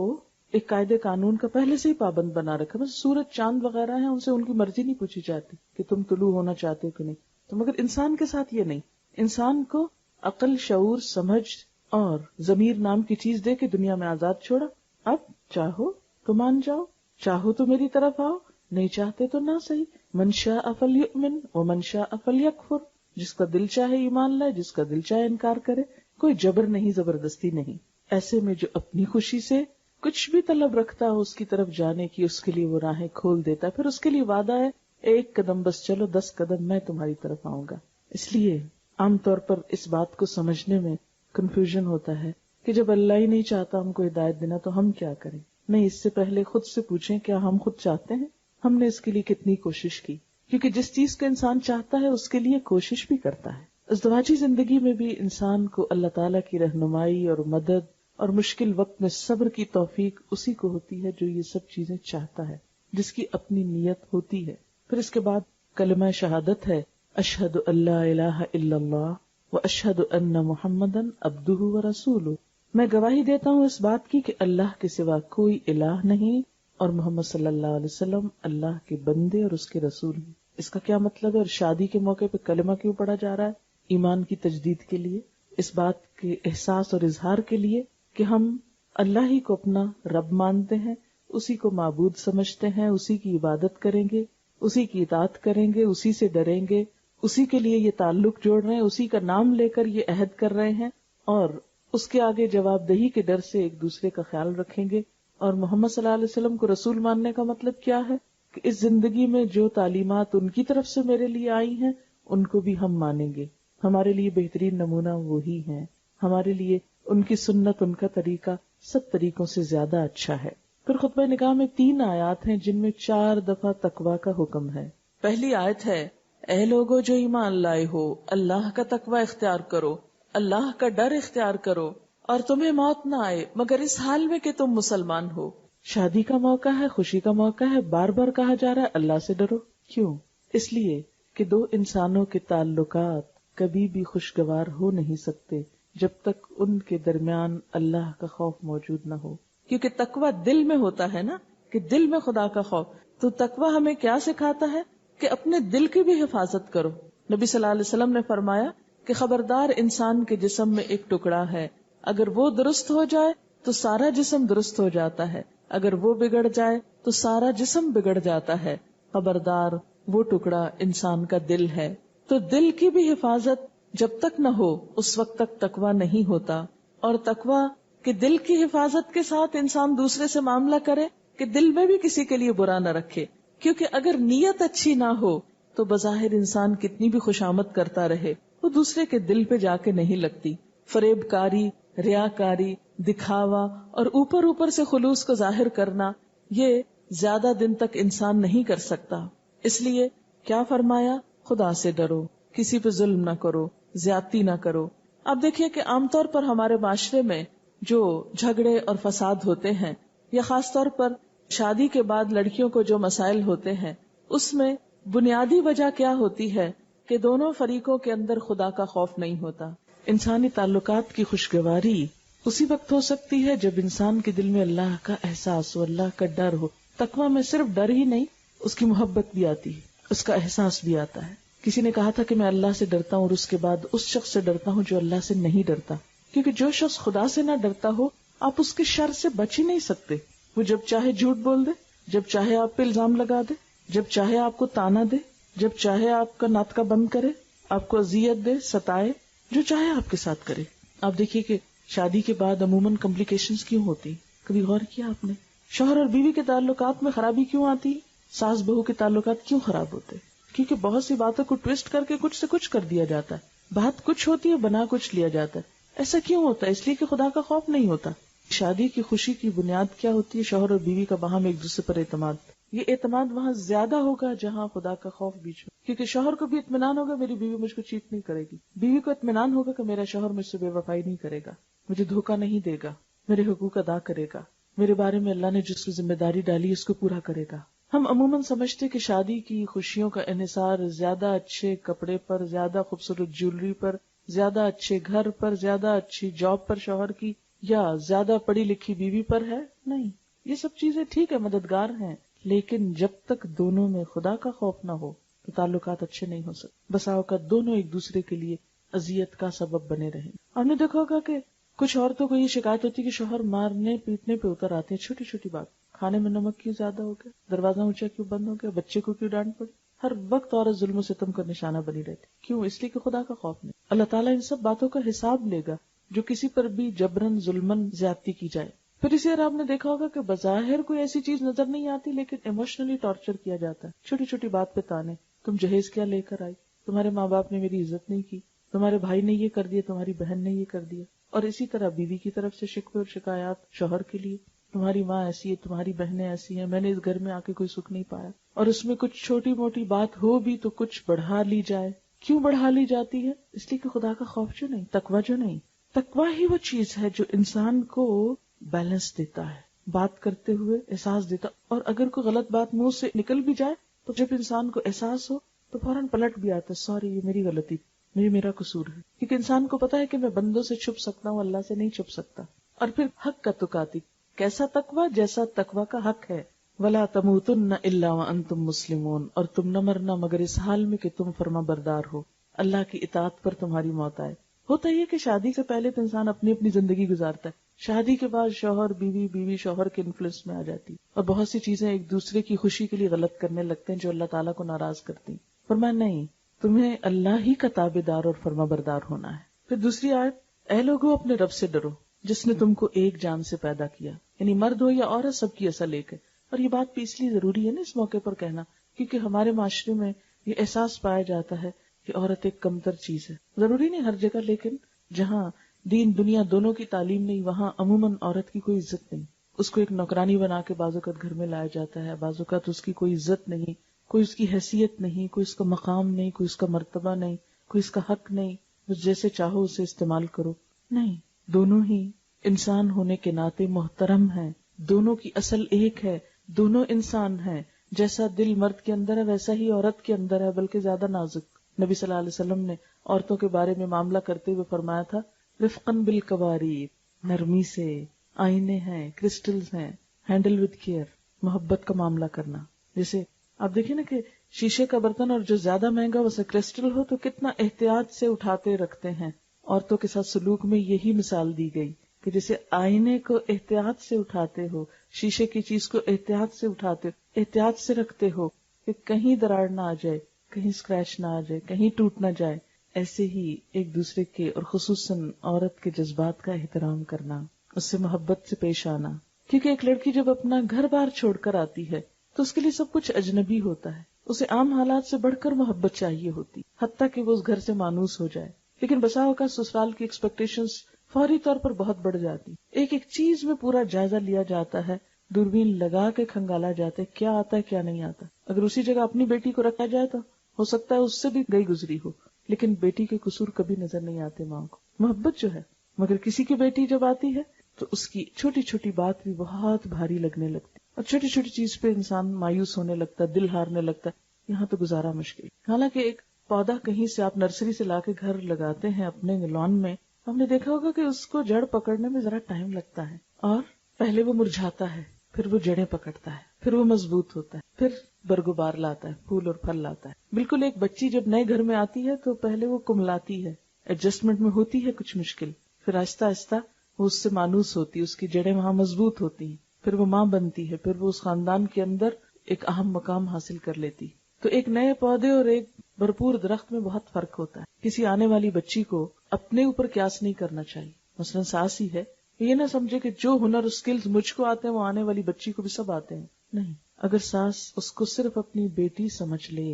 ایک قاعدے قانون کا پہلے سے ہی پابند بنا رکھا۔ بس سورج چاند وغیرہ ہیں، ان سے ان کی مرضی نہیں پوچھی جاتی کہ تم طلوع ہونا چاہتے ہو کہ نہیں۔ تو مگر انسان کے ساتھ یہ نہیں، انسان کو عقل، شعور، سمجھ اور ضمیر نام کی چیز دے کے دنیا میں آزاد چھوڑا۔ اب چاہو تو مان جاؤ، چاہو تو میری طرف آؤ، نہیں چاہتے تو نہ صحیح۔ من شاء فلیؤمن ومن شاء فلیکفر، جس کا دل چاہے ایمان لائے، جس کا دل چاہے انکار کرے، کوئی جبر نہیں، زبردستی نہیں۔ ایسے میں جو اپنی خوشی سے کچھ بھی طلب رکھتا ہو اس کی طرف جانے کی، اس کے لیے وہ راہیں کھول دیتا ہے، پھر اس کے لیے وعدہ ہے 1 قدم بس چلو، 10 قدم میں تمہاری طرف آؤں گا۔ اس لیے عام طور پر اس بات کو سمجھنے میں کنفیوژن ہوتا ہے کہ جب اللہ ہی نہیں چاہتا ہم کو ہدایت دینا تو ہم کیا کریں۔ نہیں، اس سے پہلے خود سے پوچھیں کیا ہم خود چاہتے ہیں، ہم نے اس کے لیے کتنی کوشش کی، کیونکہ جس چیز کو انسان چاہتا ہے اس کے لیے کوشش بھی کرتا ہے۔ ازدواجی زندگی میں بھی انسان کو اللہ تعالیٰ کی رہنمائی اور مدد اور مشکل وقت میں صبر کی توفیق اسی کو ہوتی ہے جو یہ سب چیزیں چاہتا ہے، جس کی اپنی نیت ہوتی ہے۔ پھر اس کے بعد کلمہ شہادت ہے، اشہد ان لا الہ الا اللہ واشہد ان محمدن عبدہ ورسولہ، میں گواہی دیتا ہوں اس بات کی کہ اللہ کے سوا کوئی الہ نہیں اور محمد صلی اللہ علیہ وسلم اللہ کے بندے اور اس کے رسول ہیں۔ اس کا کیا مطلب ہے؟ اور شادی کے موقع پہ کلمہ کیوں پڑھا جا رہا ہے؟ ایمان کی تجدید کے لیے، اس بات کے احساس اور اظہار کے لیے کہ ہم اللہ ہی کو اپنا رب مانتے ہیں، اسی کو معبود سمجھتے ہیں، اسی کی عبادت کریں گے، اسی کی اطاعت کریں گے، اسی سے ڈریں گے، اسی کے لیے یہ تعلق جوڑ رہے ہیں، اسی کا نام لے کر یہ عہد کر رہے ہیں، اور اس کے آگے جواب دہی کے ڈر سے ایک دوسرے کا خیال رکھیں گے۔ اور محمد صلی اللہ علیہ وسلم کو رسول ماننے کا مطلب کیا ہے کہ اس زندگی میں جو تعلیمات ان کی طرف سے میرے لیے آئی ہیں ان کو بھی ہم مانیں گے۔ ہمارے لیے بہترین نمونہ وہی ہیں، ہمارے لیے ان کی سنت، ان کا طریقہ سب طریقوں سے زیادہ اچھا ہے۔ پھر خطبہ نکاح میں 3 آیات ہیں جن میں 4 دفعہ تقویٰ کا حکم ہے۔ پہلی آیت ہے، اے لوگو جو ایمان لائے ہو، اللہ کا تقویٰ اختیار کرو، اللہ کا ڈر اختیار کرو، اور تمہیں موت نہ آئے مگر اس حال میں کہ تم مسلمان ہو۔ شادی کا موقع ہے، خوشی کا موقع ہے، بار بار کہا جا رہا ہے اللہ سے ڈرو۔ کیوں؟ اس لیے کہ 2 انسانوں کے تعلقات کبھی بھی خوشگوار ہو نہیں سکتے جب تک ان کے درمیان اللہ کا خوف موجود نہ ہو، کیونکہ تقویٰ دل میں ہوتا ہے نا، کہ دل میں خدا کا خوف۔ تو تقویٰ ہمیں کیا سکھاتا ہے کہ اپنے دل کی بھی حفاظت کرو۔ نبی صلی اللہ علیہ وسلم نے فرمایا کہ خبردار، انسان کے جسم میں ایک ٹکڑا ہے، اگر وہ درست ہو جائے تو سارا جسم درست ہو جاتا ہے، اگر وہ بگڑ جائے تو سارا جسم بگڑ جاتا ہے۔ خبردار، وہ ٹکڑا انسان کا دل ہے۔ تو دل کی بھی حفاظت جب تک نہ ہو اس وقت تک تقویٰ نہیں ہوتا۔ اور تقویٰ کہ دل کی حفاظت کے ساتھ انسان دوسرے سے معاملہ کرے کہ دل میں بھی کسی کے لیے برا نہ رکھے، کیونکہ اگر نیت اچھی نہ ہو تو بظاہر انسان کتنی بھی خوشامد کرتا رہے وہ دوسرے کے دل پہ جا کے نہیں لگتی۔ فریب کاری، ریاکاری، دکھاوا اور اوپر اوپر سے خلوص کو ظاہر کرنا، یہ زیادہ دن تک انسان نہیں کر سکتا۔ اس لیے کیا فرمایا؟ خدا سے ڈرو، کسی پہ ظلم نہ کرو، زیادتی نہ کرو۔ اب دیکھیے کہ عام طور پر ہمارے معاشرے میں جو جھگڑے اور فساد ہوتے ہیں، یا خاص طور پر شادی کے بعد لڑکیوں کو جو مسائل ہوتے ہیں، اس میں بنیادی وجہ کیا ہوتی ہے کہ دونوں فریقوں کے اندر خدا کا خوف نہیں ہوتا۔ انسانی تعلقات کی خوشگواری اسی وقت ہو سکتی ہے جب انسان کے دل میں اللہ کا احساس ہو، اللہ کا ڈر ہو۔ تقویٰ میں صرف ڈر ہی نہیں، اس کی محبت بھی آتی ہے، اس کا احساس بھی آتا ہے۔ کسی نے کہا تھا کہ میں اللہ سے ڈرتا ہوں اور اس کے بعد اس شخص سے ڈرتا ہوں جو اللہ سے نہیں ڈرتا، کیونکہ جو شخص خدا سے نہ ڈرتا ہو آپ اس کے شر سے بچ ہی نہیں سکتے۔ وہ جب چاہے جھوٹ بول دے، جب چاہے آپ پہ الزام لگا دے، جب چاہے آپ کو تانا دے، جب چاہے آپ کا ناطقہ بند کرے، آپ کو اذیت دے، ستائے، جو چاہے آپ کے ساتھ کرے۔ آپ دیکھیے کہ شادی کے بعد عموماً کمپلیکیشنز کیوں ہوتی؟ کبھی غور کیا آپ نے؟ شوہر اور بیوی کے تعلقات میں خرابی کیوں آتی؟ ساس بہو کے تعلقات کیوں خراب ہوتے؟ کیونکہ بہت سی باتوں کو ٹویسٹ کر کے کچھ سے کچھ کر دیا جاتا ہے، بات کچھ ہوتی ہے، بنا کچھ لیا جاتا ہے۔ ایسا کیوں ہوتا ہے؟ اس لیے کہ خدا کا خوف نہیں ہوتا۔ شادی کی خوشی کی بنیاد کیا ہوتی ہے؟ شوہر اور بیوی کا باہم ایک دوسرے پر اعتماد۔ یہ اعتماد وہاں زیادہ ہوگا جہاں خدا کا خوف بیچ میں، کیونکہ شوہر کو بھی اطمینان ہوگا میری بیوی مجھ کو چیٹ نہیں کرے گی، بیوی کو اطمینان ہوگا کہ میرا شوہر مجھ سے بے وفائی نہیں کرے گا، مجھے دھوکہ نہیں دے گا، میرے حقوق ادا کرے گا، میرے بارے میں اللہ نے جس کو ذمہ داری ڈالی اس کو پورا کرے گا۔ ہم عموماً سمجھتے کہ شادی کی خوشیوں کا انحصار زیادہ اچھے کپڑے پر، زیادہ خوبصورت جیولری پر، زیادہ اچھے گھر پر، زیادہ اچھی جاب پر شوہر کی، یا زیادہ پڑھی لکھی بیوی پر ہے۔ نہیں، یہ سب چیزیں ٹھیک ہے، مددگار ہیں، لیکن جب تک دونوں میں خدا کا خوف نہ ہو تو تعلقات اچھے نہیں ہو سکتے۔ بسا اوقات دونوں ایک دوسرے کے لیے اذیت کا سبب بنے رہیں۔ آپ نے دیکھا ہوگا کہ کچھ عورتوں کو یہ شکایت ہوتی ہے کہ شوہر مارنے پیٹنے پہ اتر آتے ہیں، چھوٹی چھوٹی بات، کھانے میں نمک کیوں زیادہ ہو گیا، دروازہ اونچا کیوں بند ہو گیا، بچے کو کیوں ڈانٹ پڑی۔ ہر وقت عورت ظلم و ستم کا نشانہ بنی رہتی۔ کیوں؟ اس لیے کہ خدا کا خوف نہیں۔ اللہ تعالیٰ ان سب باتوں کا حساب لے گا جو کسی پر بھی جبرن ظلمن زیادتی کی جائے۔ پھر اسی طرح آپ نے دیکھا ہوگا کہ بظاہر کوئی ایسی چیز نظر نہیں آتی لیکن ایموشنلی ٹارچر کیا جاتا ہے، چھوٹی چھوٹی بات پہ تانے، تم جہیز کیا لے کر آئی، تمہارے ماں باپ نے میری عزت نہیں کی، تمہارے بھائی نے یہ کر دیا، تمہاری بہن نے یہ کر دیا۔ اور اسی طرح بیوی کی طرف سے شکوے اور شکایات شوہر کے لیے، تمہاری ماں ایسی ہے، تمہاری بہنیں ایسی ہیں، میں نے اس گھر میں آ کے کوئی سکھ نہیں پایا۔ اور اس میں کچھ چھوٹی موٹی بات ہو بھی تو کچھ بڑھا لی جائے۔ کیوں بڑھا لی جاتی ہے؟ اس لیے کہ خدا کا خوف جو نہیں، تقویٰ جو نہیں۔ تقویٰ ہی وہ چیز ہے جو انسان کو بیلنس دیتا ہے، بات کرتے ہوئے احساس دیتا، اور اگر کوئی غلط بات منہ سے نکل بھی جائے تو جب انسان کو احساس ہو تو فوراً پلٹ بھی آتا ہے، سوری یہ میری غلطی، میرا قصور ہے، کیونکہ انسان کو پتا ہے کہ میں بندوں سے چھپ سکتا ہوں، اللہ سے نہیں چھپ سکتا۔ اور پھر حق کا تقاتی، کیسا تقویٰ؟ جیسا تقویٰ کا حق ہے۔ وَلَا تَمُوتُنَّ إِلَّا وَأَنْتُمْ مُسْلِمُونَ، اور تم نہ مرنا مگر اس حال میں کہ تم فرما بردار ہو، اللہ کی اطاعت پر تمہاری موت آئے۔ ہوتا یہ کہ شادی سے پہلے تو انسان اپنی اپنی زندگی گزارتا ہے، شادی کے بعد شوہر بیوی، بیوی شوہر کے انفلوئنس میں آ جاتی اور بہت سی چیزیں ایک دوسرے کی خوشی کے لیے غلط کرنے لگتے ہیں جو اللہ تعالیٰ کو ناراض کرتی. فرمایا نہیں، تمہیں اللہ ہی کا تابعدار اور فرما بردار ہونا ہے. پھر دوسری آیت، اے لوگو اپنے رب سے ڈرو جس نے تم کو ایک جان سے پیدا کیا، یعنی مرد ہو یا عورت سب کی اصل ایک ہے. اور یہ بات بھی اس لیے ضروری ہے نا اس موقع پر کہنا، کیونکہ ہمارے معاشرے میں یہ احساس پایا جاتا ہے کہ عورت ایک کمتر چیز ہے. ضروری نہیں ہر جگہ، لیکن جہاں دین دنیا دونوں کی تعلیم نہیں وہاں عموماً عورت کی کوئی عزت نہیں. اس کو ایک نوکرانی بنا کے بعض اوقات گھر میں لایا جاتا ہے، بعض اوقات اس کی کوئی عزت نہیں، کوئی اس کی حیثیت نہیں، کوئی اس کا مقام نہیں، کوئی اس کا مرتبہ نہیں، کوئی اس کا حق نہیں، بس جیسے چاہو اسے استعمال کرو. نہیں، دونوں ہی انسان ہونے کے ناطے محترم ہیں، دونوں کی اصل ایک ہے، دونوں انسان ہیں. جیسا دل مرد کے اندر ہے ویسا ہی عورت کے اندر ہے، بلکہ زیادہ نازک. نبی صلی اللہ علیہ وسلم نے عورتوں کے بارے میں معاملہ کرتے ہوئے فرمایا تھا، رفقاً بالقواریر، نرمی سے، آئینے ہیں، کرسٹلز ہیں، ہینڈل وتھ کیئر، محبت کا معاملہ کرنا. جیسے آپ دیکھیں نا کہ شیشے کا برتن اور جو زیادہ مہنگا ویسے کرسٹل ہو تو کتنا احتیاط سے اٹھاتے رکھتے ہیں. عورتوں کے ساتھ سلوک میں یہی مثال دی گئی کہ جیسے آئینے کو احتیاط سے اٹھاتے ہو، شیشے کی چیز کو احتیاط سے اٹھاتے ہو، احتیاط سے رکھتے ہو کہ کہیں دراڑ نہ آ جائے، کہیں اسکریچ نہ آ جائے، کہیں ٹوٹ نہ جائے. ایسے ہی ایک دوسرے کے اور خصوصاً عورت کے جذبات کا احترام کرنا، اس سے محبت سے پیش آنا. کیونکہ ایک لڑکی جب اپنا گھر بار چھوڑ کر آتی ہے تو اس کے لیے سب کچھ اجنبی ہوتا ہے، اسے عام حالات سے بڑھ کر محبت چاہیے ہوتی، حتیٰ کہ وہ اس گھر سے مانوس ہو جائے. لیکن بسا اوقات سسرال کی ایکسپیکٹیشنز فوری طور پر بہت بڑھ جاتی، ایک ایک چیز میں پورا جائزہ لیا جاتا ہے، دوربین لگا کے کھنگالا جاتا ہے کیا آتا ہے کیا نہیں آتا. اگر اسی جگہ اپنی بیٹی کو رکھا جائے تو ہو سکتا ہے اس سے بھی گئی گزری ہو، لیکن بیٹی کے قصور کبھی نظر نہیں آتے ماں کو. محبت جو ہے، مگر کسی کی بیٹی جب آتی ہے تو اس کی چھوٹی چھوٹی بات بھی بہت بھاری لگنے لگتی اور چھوٹی چھوٹی چیز پہ انسان مایوس ہونے لگتا ہے، دل ہارنے لگتا ہے. یہاں تو گزارا مشکل. حالانکہ ایک پودا کہیں سے آپ نرسری سے لا کے گھر لگاتے ہیں اپنے لان میں، ہم نے دیکھا ہوگا کہ اس کو جڑ پکڑنے میں ذرا ٹائم لگتا ہے، اور پہلے وہ مرجھاتا ہے، پھر وہ جڑیں پکڑتا ہے، پھر وہ مضبوط ہوتا ہے، پھر برگبار لاتا ہے، پھول اور پھل لاتا ہے. بالکل ایک بچی جب نئے گھر میں آتی ہے تو پہلے وہ کملاتی ہے، ایڈجسٹمنٹ میں ہوتی ہے کچھ مشکل، پھر آہستہ آہستہ وہ اس سے مانوس ہوتی ہے، اس کی جڑیں وہاں مضبوط ہوتی ہیں، پھر وہ ماں بنتی ہے، پھر وہ اس خاندان کے اندر ایک اہم مقام حاصل کر لیتی. تو ایک نئے پودے اور ایک بھرپور درخت میں بہت فرق ہوتا ہے. کسی آنے والی بچی کو اپنے اوپر قیاس نہیں کرنا چاہیے. مثلا ساس ہی ہے، یہ نہ سمجھے کہ جو ہنر اور سکلز مجھ کو آتے ہیں وہ آنے والی بچی کو بھی سب آتے ہیں. نہیں، اگر ساس اس کو صرف اپنی بیٹی سمجھ لے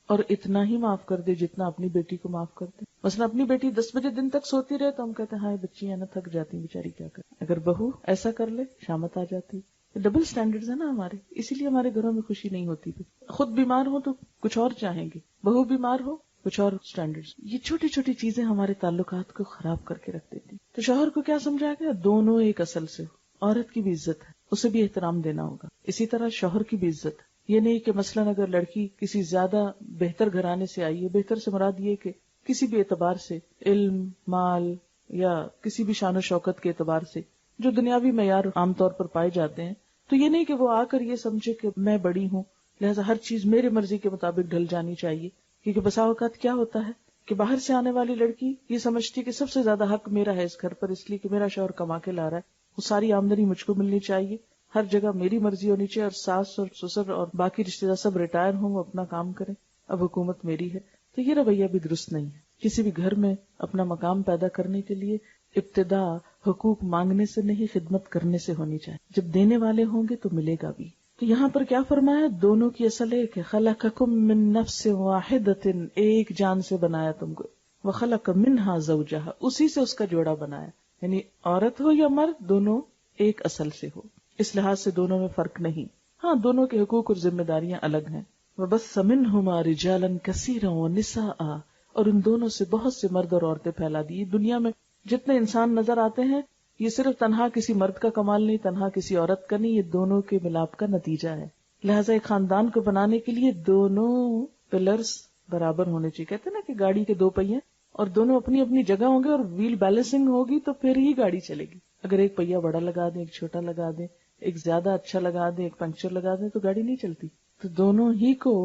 اور اتنا ہی معاف کر دے جتنا اپنی بیٹی کو معاف کرتے. مثلا اپنی بیٹی 10 بجے دن تک سوتی رہے تو ہم کہتے ہیں ہاں بچی ہے نا تھک جاتی بیچاری کیا کرے. اگر بہو ایسا کر لے شامت آ جاتی. ڈبل سٹینڈرڈز ہیں نا ہمارے، اسی لیے ہمارے گھروں میں خوشی نہیں ہوتی. خود بیمار ہو تو کچھ اور چاہیں گے، بہو بیمار ہو کچھ اور سٹینڈرڈز. یہ چھوٹی چھوٹی چیزیں ہمارے تعلقات کو خراب کر کے رکھ دیتی. تو شوہر کو کیا سمجھایا گیا؟ دونوں ایک اصل سے ہو. عورت کی بھی عزت ہے، اسے بھی احترام دینا ہوگا. اسی طرح شوہر کی بھی عزت ہے. یہ نہیں کہ مثلاً اگر لڑکی کسی زیادہ بہتر گھرانے سے آئی ہے، بہتر سے مراد یہ کہ کسی بھی اعتبار سے، علم، مال یا کسی بھی شان و شوکت کے اعتبار سے جو دنیاوی معیار عام طور پر پائے جاتے ہیں، تو یہ نہیں کہ وہ آ کر یہ سمجھے کہ میں بڑی ہوں لہذا ہر چیز میرے مرضی کے مطابق ڈھل جانی چاہیے. کیونکہ بسا اوقات کیا ہوتا ہے کہ باہر سے آنے والی لڑکی یہ سمجھتی کہ سب سے زیادہ حق میرا ہے اس گھر پر، اس لیے کہ میرا شوہر کما کے لا رہا ہے، وہ ساری آمدنی مجھ کو ملنی چاہیے، ہر جگہ میری مرضی ہونی چاہیے، اور ساس اور سسر اور باقی رشتے دار سب ریٹائر ہوں، وہ اپنا کام کریں، اب حکومت میری ہے. تو یہ رویہ بھی درست نہیں ہے. کسی بھی گھر میں اپنا مقام پیدا کرنے کے لیے ابتدا حقوق مانگنے سے نہیں، خدمت کرنے سے ہونی چاہیے. جب دینے والے ہوں گے تو ملے گا بھی. تو یہاں پر کیا فرمایا؟ دونوں کی اصل ایک ہے. خلقکم من نفس واحدۃ، ایک جان سے بنایا تم کو. وخلق منہا زوجہا، اسی سے اس کا جوڑا بنایا. یعنی عورت ہو یا مرد دونوں ایک اصل سے ہو. اس لحاظ سے دونوں میں فرق نہیں. ہاں دونوں کے حقوق اور ذمہ داریاں الگ ہیں. وبث منہما رجالا کثیرا ونساء، اور ان دونوں سے بہت سے مرد اور عورتیں پھیلا دی. دنیا میں جتنے انسان نظر آتے ہیں یہ صرف تنہا کسی مرد کا کمال نہیں، تنہا کسی عورت کا نہیں، یہ دونوں کے ملاپ کا نتیجہ ہے. لہٰذا ایک خاندان کو بنانے کے لیے دونوں پلرز برابر ہونے چاہیے. کہتے ہیں نا کہ گاڑی کے دو پہیے اور دونوں اپنی اپنی جگہ ہوں گے اور ویل بیلنسنگ ہوگی تو پھر ہی گاڑی چلے گی. اگر ایک پہیا بڑا لگا دیں، ایک چھوٹا لگا دیں، ایک زیادہ اچھا لگا دیں، ایک پنکچر لگا دیں تو گاڑی نہیں چلتی. تو دونوں ہی کو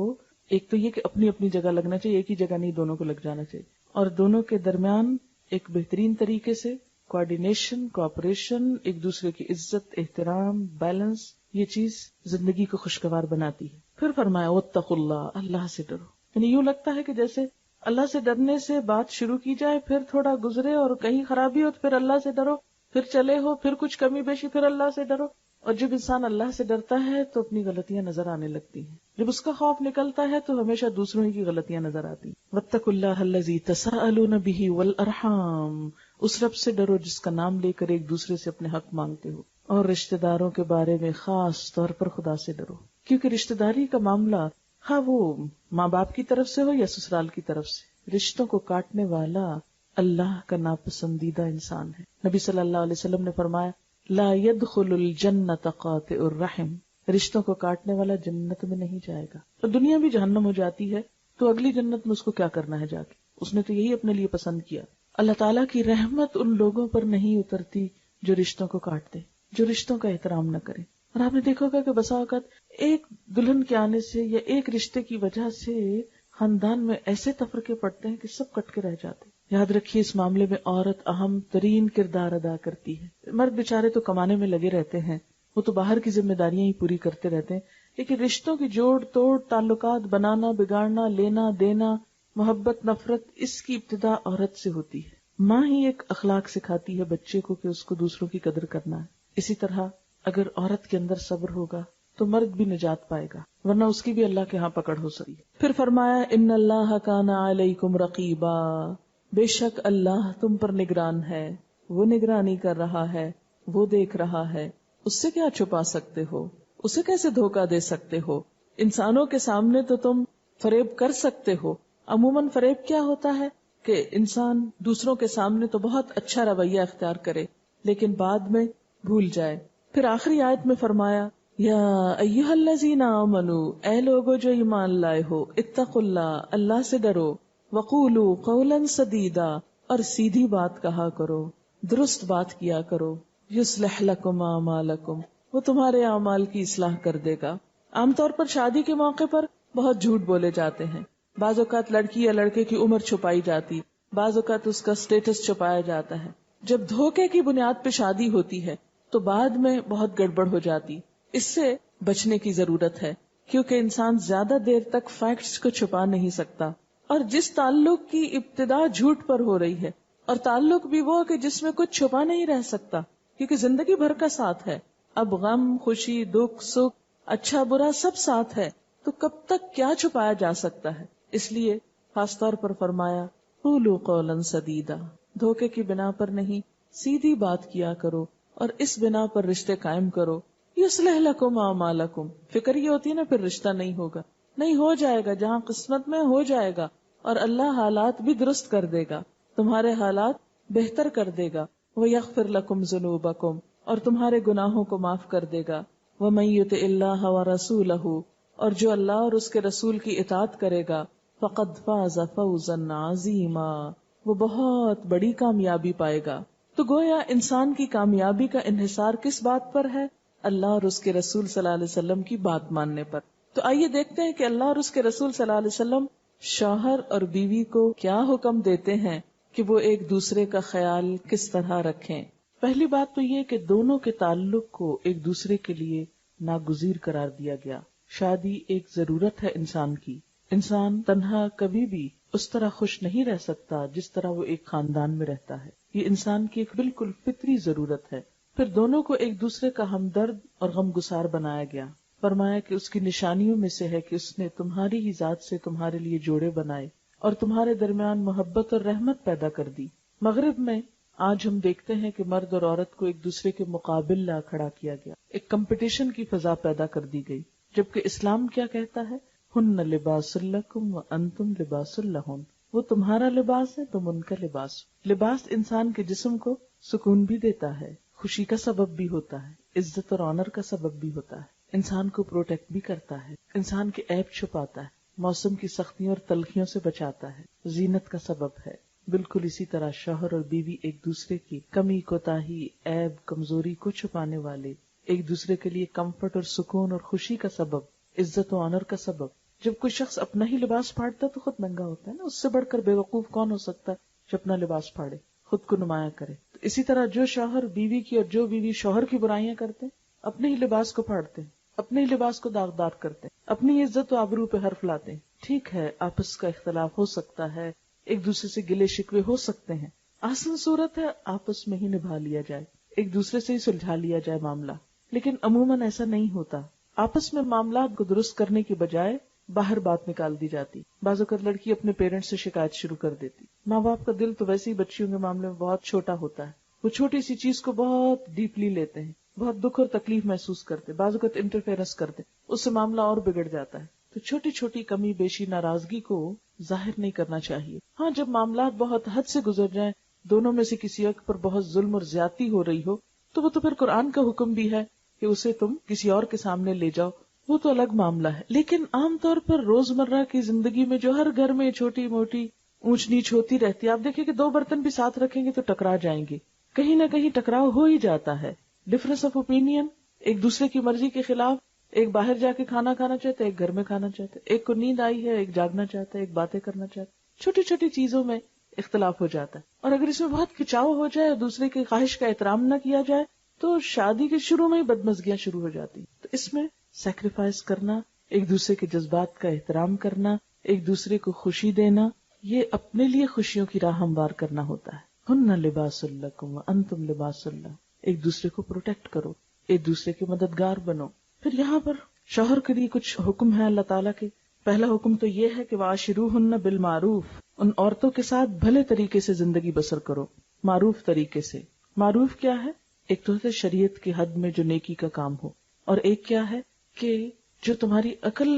ایک تو یہ کہ اپنی اپنی جگہ لگنا چاہیے، ایک ہی جگہ نہیں دونوں کو لگ جانا چاہیے، اور دونوں کے درمیان ایک بہترین طریقے سے کوآرڈینیشن، کوآپریشن، ایک دوسرے کی عزت، احترام، بیلنس، یہ چیز زندگی کو خوشگوار بناتی ہے. پھر فرمایا واتقوا اللہ، اللہ سے ڈرو. یعنی یوں لگتا ہے کہ جیسے اللہ سے ڈرنے سے بات شروع کی جائے، پھر تھوڑا گزرے اور کہیں خرابی ہو تو پھر اللہ سے ڈرو، پھر چلے ہو، پھر کچھ کمی بیشی، پھر اللہ سے ڈرو. اور جب انسان اللہ سے ڈرتا ہے تو اپنی غلطیاں نظر آنے لگتی ہیں. جب اس کا خوف نکلتا ہے تو ہمیشہ دوسروں کی غلطیاں نظر آتی ہیں. واتقوا اللہ الذی تساءلون بہ والارحام، اس رب سے ڈرو جس کا نام لے کر ایک دوسرے سے اپنے حق مانگتے ہو، اور رشتہ داروں کے بارے میں خاص طور پر خدا سے ڈرو، کیونکہ رشتہ داری کا معاملہ ہاں وہ ماں باپ کی طرف سے ہو یا سسرال کی طرف سے، رشتوں کو کاٹنے والا اللہ کا ناپسندیدہ انسان ہے. نبی صلی اللہ علیہ وسلم نے فرمایا لا يدخل الجنت قاطع الرحم، رشتوں کو کاٹنے والا جنت میں نہیں جائے گا. اور دنیا بھی جہنم ہو جاتی ہے تو اگلی جنت میں اس کو کیا کرنا ہے جا کے، اس نے تو یہی اپنے لیے پسند کیا. اللہ تعالیٰ کی رحمت ان لوگوں پر نہیں اترتی جو رشتوں کو کاٹتے، جو رشتوں کا احترام نہ کریں. اور آپ نے دیکھا ہوگا کہ بسا اوقات ایک دلہن کے آنے سے یا ایک رشتے کی وجہ سے خاندان میں ایسے تفرقے پڑتے ہیں کہ سب کٹ کے رہ جاتے. یاد رکھیے اس معاملے میں عورت اہم ترین کردار ادا کرتی ہے. مرد بیچارے تو کمانے میں لگے رہتے ہیں، وہ تو باہر کی ذمہ داریاں ہی پوری کرتے رہتے ہیں، لیکن رشتوں کی جوڑ توڑ، تعلقات بنانا، بگاڑنا، لینا دینا، محبت نفرت، اس کی ابتدا عورت سے ہوتی ہے. ماں ہی ایک اخلاق سکھاتی ہے بچے کو کہ اس کو دوسروں کی قدر کرنا ہے. اسی طرح اگر عورت کے اندر صبر ہوگا تو مرد بھی نجات پائے گا، ورنہ اس کی بھی اللہ کے ہاں پکڑ ہو سکتی. پھر فرمایا ان اللہ کان علیکم رقیبا، بے شک اللہ تم پر نگران ہے، وہ نگرانی کر رہا ہے، وہ دیکھ رہا ہے. اس سے کیا چھپا سکتے ہو، اسے کیسے دھوکہ دے سکتے ہو. انسانوں کے سامنے تو تم فریب کر سکتے ہو. عموماً فریب کیا ہوتا ہے کہ انسان دوسروں کے سامنے تو بہت اچھا رویہ اختیار کرے لیکن بعد میں بھول جائے. پھر آخری آیت میں فرمایا یا ایھا الذین آمنوا، اے لوگو جو ایمان لائے ہو، اتقوا اللہ، اللہ سے ڈرو، وقولوا قولا سدیدا، اور سیدھی بات کہا کرو، درست بات کیا کرو. یصلح لکم اعمالکم، وہ تمہارے اعمال کی اصلاح کر دے گا. عام طور پر شادی کے موقع پر بہت جھوٹ بولے جاتے ہیں. بعض اوقات لڑکی یا لڑکے کی عمر چھپائی جاتی، بعض اوقات اس کا سٹیٹس چھپایا جاتا ہے. جب دھوکے کی بنیاد پہ شادی ہوتی ہے تو بعد میں بہت گڑبڑ ہو جاتی. اس سے بچنے کی ضرورت ہے کیونکہ انسان زیادہ دیر تک فیکٹس کو چھپا نہیں سکتا. اور جس تعلق کی ابتدا جھوٹ پر ہو رہی ہے، اور تعلق بھی وہ کہ جس میں کچھ چھپا نہیں رہ سکتا کیونکہ زندگی بھر کا ساتھ ہے، اب غم خوشی دکھ سکھ اچھا برا سب ساتھ ہے، تو کب تک کیا چھپایا جا سکتا ہے. اس لیے خاص طور پر فرمایا قولوا قولا سدیدا، دھوکے کی بنا پر نہیں، سیدھی بات کیا کرو اور اس بنا پر رشتے قائم کرو. یصلح لکم اعمالکم، فکر یہ ہوتی ہے نا پھر رشتہ نہیں ہوگا، نہیں ہو جائے گا، جہاں قسمت میں ہو جائے گا، اور اللہ حالات بھی درست کر دے گا، تمہارے حالات بہتر کر دے گا. ویغفر لکم ذنوبکم، اور تمہارے گناہوں کو معاف کر دے گا. ومن یطع اللہ ورسولہ، اور جو اللہ اور اس کے رسول کی اطاعت کرے گا، فقد فاز فوزا عظیما، وہ بہت بڑی کامیابی پائے گا. تو گویا انسان کی کامیابی کا انحصار کس بات پر ہے؟ اللہ اور اس کے رسول صلی اللہ علیہ وسلم کی بات ماننے پر. تو آئیے دیکھتے ہیں کہ اللہ اور اس کے رسول صلی اللہ علیہ وسلم شوہر اور بیوی کو کیا حکم دیتے ہیں کہ وہ ایک دوسرے کا خیال کس طرح رکھیں. پہلی بات تو یہ کہ دونوں کے تعلق کو ایک دوسرے کے لیے ناگزیر قرار دیا گیا. شادی ایک ضرورت ہے انسان کی. انسان تنہا کبھی بھی اس طرح خوش نہیں رہ سکتا جس طرح وہ ایک خاندان میں رہتا ہے. یہ انسان کی ایک بالکل فطری ضرورت ہے. پھر دونوں کو ایک دوسرے کا ہمدرد اور غم گسار بنایا گیا. فرمایا کہ اس کی نشانیوں میں سے ہے کہ اس نے تمہاری ہی ذات سے تمہارے لیے جوڑے بنائے اور تمہارے درمیان محبت اور رحمت پیدا کر دی. مغرب میں آج ہم دیکھتے ہیں کہ مرد اور عورت کو ایک دوسرے کے مقابل لا کھڑا کیا گیا، ایک کمپٹیشن کی فضا پیدا کر دی گئی، جبکہ اسلام کیا کہتا ہے؟ ہن لباس لکم وانتم لباس لہن، وہ تمہارا لباس ہے، تم ان کا لباس. لباس انسان کے جسم کو سکون بھی دیتا ہے، خوشی کا سبب بھی ہوتا ہے، عزت اور آنر کا سبب بھی ہوتا ہے، انسان کو پروٹیکٹ بھی کرتا ہے، انسان کے عیب چھپاتا ہے، موسم کی سختیوں اور تلخیوں سے بچاتا ہے، زینت کا سبب ہے. بالکل اسی طرح شوہر اور بیوی ایک دوسرے کی کمی کوتاہی عیب کمزوری کو چھپانے والے، ایک دوسرے کے لیے کمفرٹ اور سکون اور خوشی کا سبب، عزت و آنر کا سبب. جب کوئی شخص اپنا ہی لباس پھاڑتا تو خود ننگا ہوتا ہے نا، اس سے بڑھ کر بے وقوف کون ہو سکتا ہے جو اپنا لباس پھاڑے. خود کو نمایاں کرے. تو اسی طرح جو شوہر بیوی کی اور جو بیوی شوہر کی برائیاں کرتے ہیں، اپنے ہی لباس کو پھاڑتے ہیں، اپنے ہی لباس کو داغدار کرتے ہیں، اپنی عزت و آبرو پہ حرف لاتے ہیں. ٹھیک ہے، آپس کا اختلاف ہو سکتا ہے، ایک دوسرے سے گلے شکوے ہو سکتے ہیں، آسان صورت ہے آپس میں ہی نبھا لیا جائے، ایک دوسرے سے ہی سلجھا لیا جائے معاملہ. لیکن عموماً ایسا نہیں ہوتا. آپس میں معاملات کو درست کرنے کی بجائے باہر بات نکال دی جاتی. بعض اوقات لڑکی اپنے پیرنٹس سے شکایت شروع کر دیتی. ماں باپ کا دل تو ویسے ہی بچیوں کے معاملے میں بہت چھوٹا ہوتا ہے، وہ چھوٹی سی چیز کو بہت ڈیپلی لیتے ہیں، بہت دکھ اور تکلیف محسوس کرتے، بعض اوقات انٹرفیئرنس کرتے، اس سے معاملہ اور بگڑ جاتا ہے. تو چھوٹی چھوٹی کمی بیشی ناراضگی کو ظاہر نہیں کرنا چاہیے. ہاں، جب معاملات بہت حد سے گزر جائیں، دونوں میں سے کسی ایک پر بہت ظلم اور زیادتی ہو رہی ہو، تو وہ تو پھر قرآن کا حکم بھی ہے کہ اسے تم کسی اور کے سامنے لے جاؤ، وہ تو الگ معاملہ ہے. لیکن عام طور پر روزمرہ کی زندگی میں جو ہر گھر میں چھوٹی موٹی اونچ نیچ ہوتی رہتی ہے، آپ دیکھیں کہ 2 برتن بھی ساتھ رکھیں گے تو ٹکرا جائیں گے، کہیں نہ کہیں ٹکراؤ ہو ہی جاتا ہے. ڈفرنس آف اوپینین، ایک دوسرے کی مرضی کے خلاف، ایک باہر جا کے کھانا کھانا چاہتا ہے، ایک گھر میں کھانا چاہتا ہے، ایک کو نیند آئی ہے، ایک جاگنا چاہتا ہے، ایک باتیں کرنا چاہتا ہے. چھوٹی چھوٹی چیزوں میں اختلاف ہو جاتا ہے. اور اگر اس میں بہت کھچاؤ ہو جائے اور دوسرے کی خواہش کا احترام نہ کیا جائے تو شادی کے شروع میں ہی بدمزگیاں شروع ہو جاتی. تو اس میں سیکریفائس کرنا، ایک دوسرے کے جذبات کا احترام کرنا، ایک دوسرے کو خوشی دینا، یہ اپنے لیے خوشیوں کی راہ ہموار کرنا ہوتا ہے. ہن لباس لکم وانتم لباس لہن. ایک دوسرے کو پروٹیکٹ کرو، ایک دوسرے کے مددگار بنو. پھر یہاں پر شوہر کے لیے کچھ حکم ہے اللہ تعالیٰ کے. پہلا حکم تو یہ ہے کہ وعاشروہن بالمعروف، ان عورتوں کے ساتھ بھلے طریقے سے زندگی بسر کرو، معروف طریقے سے. معروف کیا ہے؟ ایک تو ہے شریعت کی حد میں جو نیکی کا کام ہو، اور ایک کیا ہے کہ جو تمہاری عقل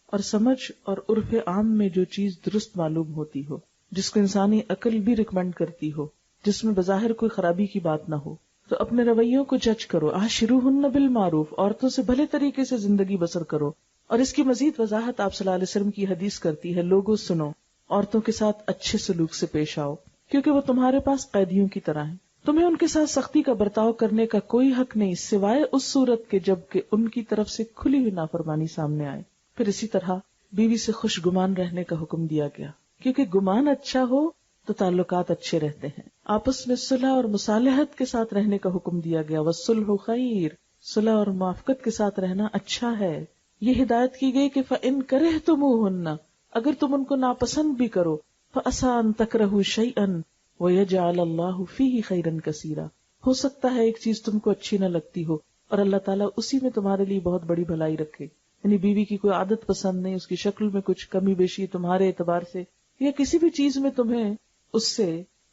اور سمجھ اور عرف عام میں جو چیز درست معلوم ہوتی ہو، جس کو انسانی عقل بھی ریکمینڈ کرتی ہو، جس میں بظاہر کوئی خرابی کی بات نہ ہو. تو اپنے رویوں کو جج کرو. عاشروہن بالمعروف، عورتوں سے بھلے طریقے سے زندگی بسر کرو. اور اس کی مزید وضاحت آپ صلی اللہ علیہ وسلم کی حدیث کرتی ہے، لوگوں سنو، عورتوں کے ساتھ اچھے سلوک سے پیش آؤ، کیونکہ وہ تمہارے پاس قیدیوں کی طرح ہیں. تمہیں ان کے ساتھ سختی کا برتاؤ کرنے کا کوئی حق نہیں سوائے اس صورت کے جب کہ ان کی طرف سے کھلی ہوئی نافرمانی سامنے آئے. پھر اسی طرح بیوی سے خوش گمان رہنے کا حکم دیا گیا، کیونکہ گمان اچھا ہو تو تعلقات اچھے رہتے ہیں. آپس میں صلح اور مصالحت کے ساتھ رہنے کا حکم دیا گیا. والصلح خیر، صلح اور موافقت کے ساتھ رہنا اچھا ہے. یہ ہدایت کی گئی کہ فَإِن كَرِهْتُمُوهُنَّ، اگر تم ان کو ناپسند بھی کرو، فَأَسَىٰ أَن تَكْرَهُوا شَيْئًا وَيَجْعَلَ اللَّهُ فِيهِ خَيْرًا كَثِيرًا. ہو سکتا ہے ایک چیز تم کو اچھی نہ لگتی ہو اور اللہ تعالیٰ اسی میں تمہارے لیے بہت بڑی بھلائی رکھے. یعنی بیوی کی کوئی عادت پسند نہیں، اس کی شکل میں کچھ کمی بیشی تمہارے اعتبار سے یا کسی بھی چیز میں تمہیں اس سے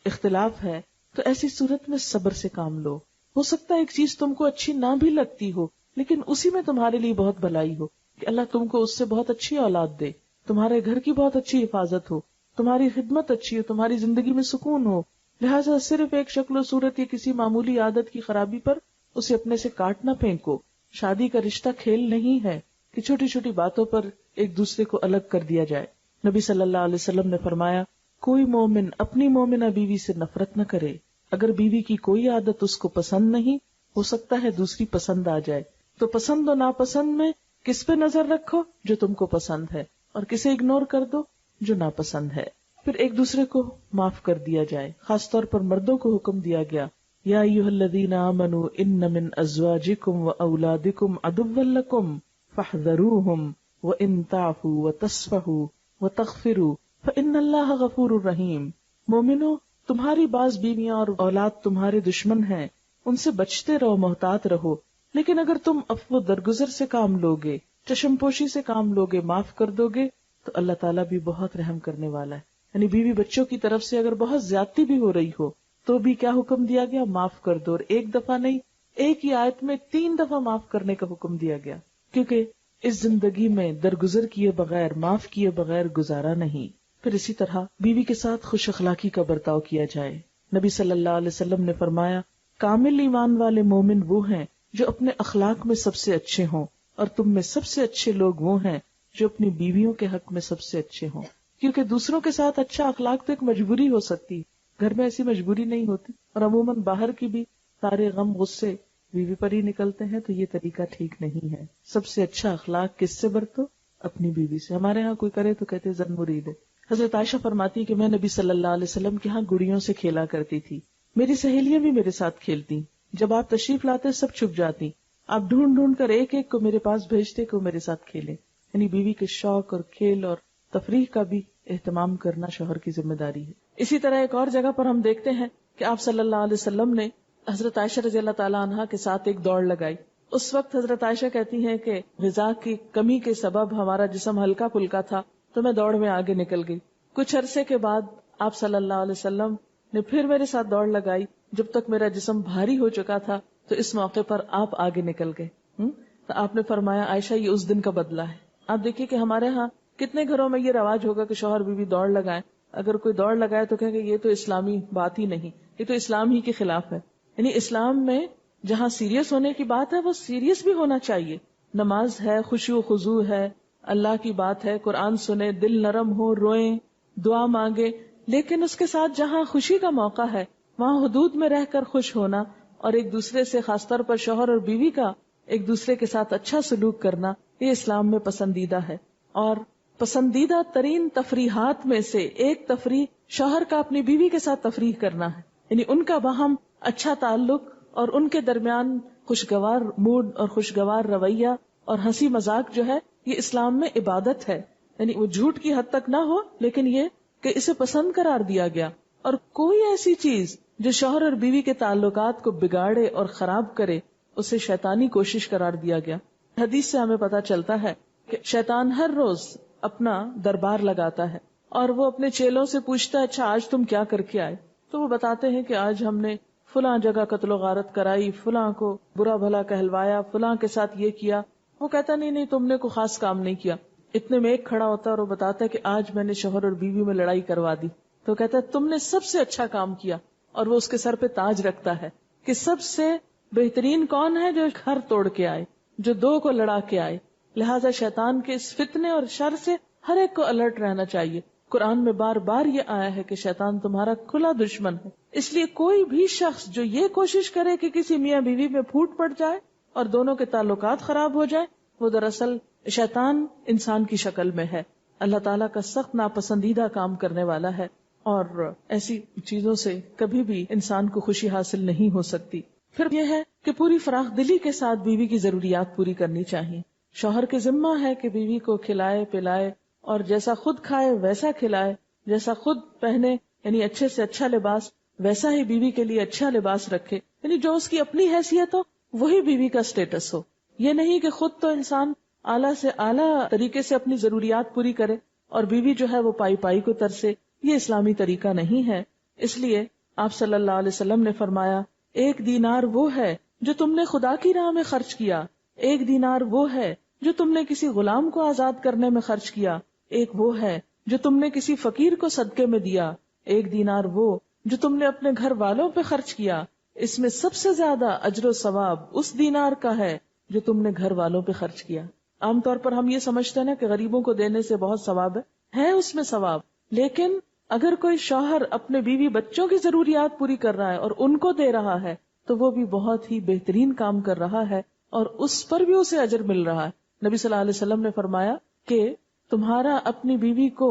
اختلاف ہے، تو ایسی صورت میں صبر سے کام لو. ہو سکتا ہے ایک چیز تم کو اچھی نہ بھی لگتی ہو، لیکن اسی میں تمہارے لیے بہت بھلائی ہو کہ اللہ تم کو اس سے بہت اچھی اولاد دے، تمہارے گھر کی بہت اچھی حفاظت ہو، تمہاری خدمت اچھی ہو، تمہاری زندگی میں سکون ہو. لہٰذا صرف ایک شکل و صورت یا کسی معمولی عادت کی خرابی پر اسے اپنے سے کاٹ نہ پھینکو. شادی کا رشتہ کھیل نہیں ہے کہ چھوٹی چھوٹی باتوں پر ایک دوسرے کو الگ کر دیا جائے. نبی صلی اللہ علیہ وسلم نے فرمایا، کوئی مومن اپنی مومنہ بیوی سے نفرت نہ کرے. اگر بیوی کی کوئی عادت اس کو پسند نہیں، ہو سکتا ہے دوسری پسند آ جائے، تو پسند و ناپسند میں کس پہ نظر رکھو؟ جو تم کو پسند ہے، اور کسے اگنور کر دو؟ جو ناپسند ہے. پھر ایک دوسرے کو معاف کر دیا جائے. خاص طور پر مردوں کو حکم دیا گیا، یا ایھا الذین آمنوا ان من ازواجکم واولادکم عدوا لکم فاحذروہم وان تعفوا وتصفحوا وتغفروا فان اللہ غفور رحیم. مومنو، تمہاری بعض بیویاں اور اولاد تمہارے دشمن ہیں، ان سے بچتے رہو، محتاط رہو. لیکن اگر تم عفو درگزر سے کام لوگے، چشم پوشی سے کام لوگے، معاف کر دو گے، تو اللہ تعالیٰ بھی بہت رحم کرنے والا ہے. یعنی بیوی بچوں کی طرف سے اگر بہت زیادتی بھی ہو رہی ہو تو بھی کیا حکم دیا گیا؟ معاف کر دو. اور ایک دفعہ نہیں، ایک ہی آیت میں 3 دفعہ معاف کرنے کا حکم دیا گیا، کیونکہ اس زندگی میں درگزر کیے بغیر، معاف کیے بغیر گزارا نہیں. پھر اسی طرح بیوی کے ساتھ خوش اخلاقی کا برتاؤ کیا جائے. نبی صلی اللہ علیہ وسلم نے فرمایا، کامل ایمان والے مومن وہ ہیں جو اپنے اخلاق میں سب سے اچھے ہوں، اور تم میں سب سے اچھے لوگ وہ ہیں جو اپنی بیویوں کے حق میں سب سے اچھے ہوں. کیونکہ دوسروں کے ساتھ اچھا اخلاق تو ایک مجبوری ہو سکتی، گھر میں ایسی مجبوری نہیں ہوتی، اور عموماً باہر کی بھی سارے غم غصے بیوی پر ہی نکلتے ہیں، تو یہ طریقہ ٹھیک نہیں ہے. سب سے اچھا اخلاق کس سے برتو؟ اپنی بیوی سے. ہمارے ہاں کوئی کرے تو کہتے زن مرید ہے، حضرت عائشہ فرماتی کہ میں نبی صلی اللہ علیہ وسلم کے ہاں گڑیوں سے کھیلا کرتی تھی، میری سہیلیاں بھی میرے ساتھ کھیلتی، جب آپ تشریف لاتے سب چھپ جاتی، آپ ڈھونڈ ڈھونڈ کر ایک ایک کو میرے پاس بھیجتے کہ وہ میرے ساتھ کھیلے. یعنی بیوی کے شوق اور کھیل اور تفریح کا بھی اہتمام کرنا شوہر کی ذمہ داری ہے. اسی طرح ایک اور جگہ پر ہم دیکھتے ہیں کہ آپ صلی اللہ علیہ وسلم نے حضرت عائشہ رضی اللہ تعالی عنہا کے ساتھ ایک دوڑ لگائی. اس وقت حضرت عائشہ کہتی ہیں کہ غذا کی کمی کے سبب ہمارا جسم ہلکا پھلکا تھا تو میں دوڑ میں آگے نکل گئی. کچھ عرصے کے بعد آپ صلی اللہ علیہ وسلم نے پھر میرے ساتھ دوڑ لگائی. جب تک میرا جسم بھاری ہو چکا تھا تو اس موقع پر آپ آگے نکل گئے. تو آپ نے فرمایا عائشہ یہ اس دن کا بدلہ ہے. آپ دیکھیے کہ ہمارے ہاں کتنے گھروں میں یہ رواج ہوگا کہ شوہر بیوی دوڑ لگائیں. اگر کوئی دوڑ لگائے تو کہیں کہ یہ تو اسلامی بات ہی نہیں، یہ تو اسلام ہی کے خلاف ہے. یعنی اسلام میں جہاں سیریس ہونے کی بات ہے وہ سیریس بھی ہونا چاہیے. نماز ہے، خشوع و خضوع ہے، اللہ کی بات ہے، قرآن سنے، دل نرم ہو، روئیں، دعا مانگے، لیکن اس کے ساتھ جہاں خوشی کا موقع ہے وہاں حدود میں رہ کر خوش ہونا اور ایک دوسرے سے، خاص طور پر شوہر اور بیوی کا ایک دوسرے کے ساتھ اچھا سلوک کرنا، یہ اسلام میں پسندیدہ ہے. اور پسندیدہ ترین تفریحات میں سے ایک تفریح شوہر کا اپنی بیوی کے ساتھ تفریح کرنا ہے. یعنی ان کا باہم اچھا تعلق اور ان کے درمیان خوشگوار موڈ اور خوشگوار رویہ اور ہنسی مذاق جو ہے یہ اسلام میں عبادت ہے. یعنی وہ جھوٹ کی حد تک نہ ہو لیکن یہ کہ اسے پسند قرار دیا گیا. اور کوئی ایسی چیز جو شوہر اور بیوی کے تعلقات کو بگاڑے اور خراب کرے اسے شیطانی کوشش قرار دیا گیا. حدیث سے ہمیں پتہ چلتا ہے کہ شیطان ہر روز اپنا دربار لگاتا ہے اور وہ اپنے چیلوں سے پوچھتا ہے اچھا آج تم کیا کر کے آئے؟ تو وہ بتاتے ہیں کہ آج ہم نے فلاں جگہ قتل و غارت کرائی، فلاں کو برا بھلا کہلوایا، فلاں کے ساتھ یہ کیا. وہ کہتا نہیں تم نے کوئی خاص کام نہیں کیا. اتنے میں ایک کھڑا ہوتا ہے اور وہ بتاتا ہے کہ آج میں نے شوہر اور بیوی میں لڑائی کروا دی. تو کہتا ہے تم نے سب سے اچھا کام کیا. اور وہ اس کے سر پہ تاج رکھتا ہے کہ سب سے بہترین کون ہے؟ جو گھر توڑ کے آئے، جو دو کو لڑا کے آئے. لہٰذا شیطان کے اس فتنے اور شر سے ہر ایک کو الرٹ رہنا چاہیے. قرآن میں بار بار یہ آیا ہے کہ شیطان تمہارا کھلا دشمن ہے. اس لیے کوئی بھی شخص جو یہ کوشش کرے کہ کسی میاں بیوی میں پھوٹ پڑ جائے اور دونوں کے تعلقات خراب ہو جائے وہ دراصل شیطان انسان کی شکل میں ہے. اللہ تعالیٰ کا سخت ناپسندیدہ کام کرنے والا ہے اور ایسی چیزوں سے کبھی بھی انسان کو خوشی حاصل نہیں ہو سکتی. پھر یہ ہے کہ پوری فراخ دلی کے ساتھ بیوی کی ضروریات پوری کرنی چاہیے. شوہر کے ذمہ ہے کہ بیوی کو کھلائے پلائے اور جیسا خود کھائے ویسا کھلائے، جیسا خود پہنے یعنی اچھے سے اچھا لباس ویسا ہی بیوی کے لیے اچھا لباس رکھے. یعنی جو اس کی اپنی حیثیت ہو وہی بیوی کا سٹیٹس ہو. یہ نہیں کہ خود تو انسان اعلیٰ سے اعلیٰ طریقے سے اپنی ضروریات پوری کرے اور بیوی جو ہے وہ پائی پائی کو ترسے. یہ اسلامی طریقہ نہیں ہے. اس لیے آپ صلی اللہ علیہ وسلم نے فرمایا ایک دینار وہ ہے جو تم نے خدا کی راہ میں خرچ کیا، ایک دینار وہ ہے جو تم نے کسی غلام کو آزاد کرنے میں خرچ کیا، ایک وہ ہے جو تم نے کسی فقیر کو صدقے میں دیا، ایک دینار وہ جو تم نے اپنے گھر والوں پہ خرچ کیا. اس میں سب سے زیادہ اجر و ثواب اس دینار کا ہے جو تم نے گھر والوں پہ خرچ کیا. عام طور پر ہم یہ سمجھتے ہیں نا کہ غریبوں کو دینے سے بہت ثواب ہے اس میں ثواب، لیکن اگر کوئی شوہر اپنے بیوی بچوں کی ضروریات پوری کر رہا ہے اور ان کو دے رہا ہے تو وہ بھی بہت ہی بہترین کام کر رہا ہے اور اس پر بھی اسے اجر مل رہا ہے. نبی صلی اللہ علیہ وسلم نے فرمایا کہ تمہارا اپنی بیوی کو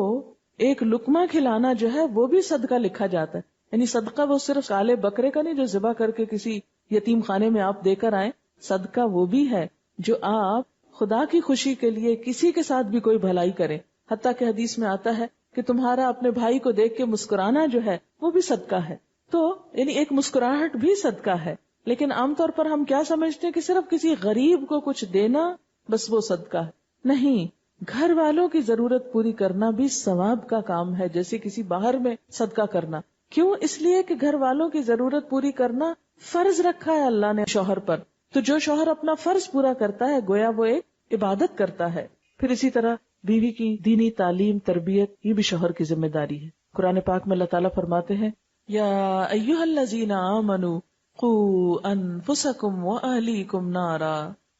ایک لقمہ کھلانا جو ہے وہ بھی صدقہ لکھا جاتا ہے. یعنی صدقہ وہ صرف کالے بکرے کا نہیں جو ذبح کر کے کسی یتیم خانے میں آپ دے کر آئیں. صدقہ وہ بھی ہے جو آپ خدا کی خوشی کے لیے کسی کے ساتھ بھی کوئی بھلائی کریں. حتیٰ کہ حدیث میں آتا ہے کہ تمہارا اپنے بھائی کو دیکھ کے مسکرانا جو ہے وہ بھی صدقہ ہے. تو یعنی ایک مسکراہٹ بھی صدقہ ہے. لیکن عام طور پر ہم کیا سمجھتے ہیں کہ صرف کسی غریب کو کچھ دینا بس وہ صدقہ ہے. نہیں، گھر والوں کی ضرورت پوری کرنا بھی ثواب کا کام ہے جیسے کسی باہر میں صدقہ کرنا. کیوں؟ اس لیے کہ گھر والوں کی ضرورت پوری کرنا فرض رکھا ہے اللہ نے شوہر پر. تو جو شوہر اپنا فرض پورا کرتا ہے گویا وہ ایک عبادت کرتا ہے. پھر اسی طرح بیوی کی دینی تعلیم تربیت یہ بھی شوہر کی ذمہ داری ہے. قرآن پاک میں اللہ تعالیٰ فرماتے ہیں یا ایھا الذین آمنوا قوا انفسکم واہلیکم نارا،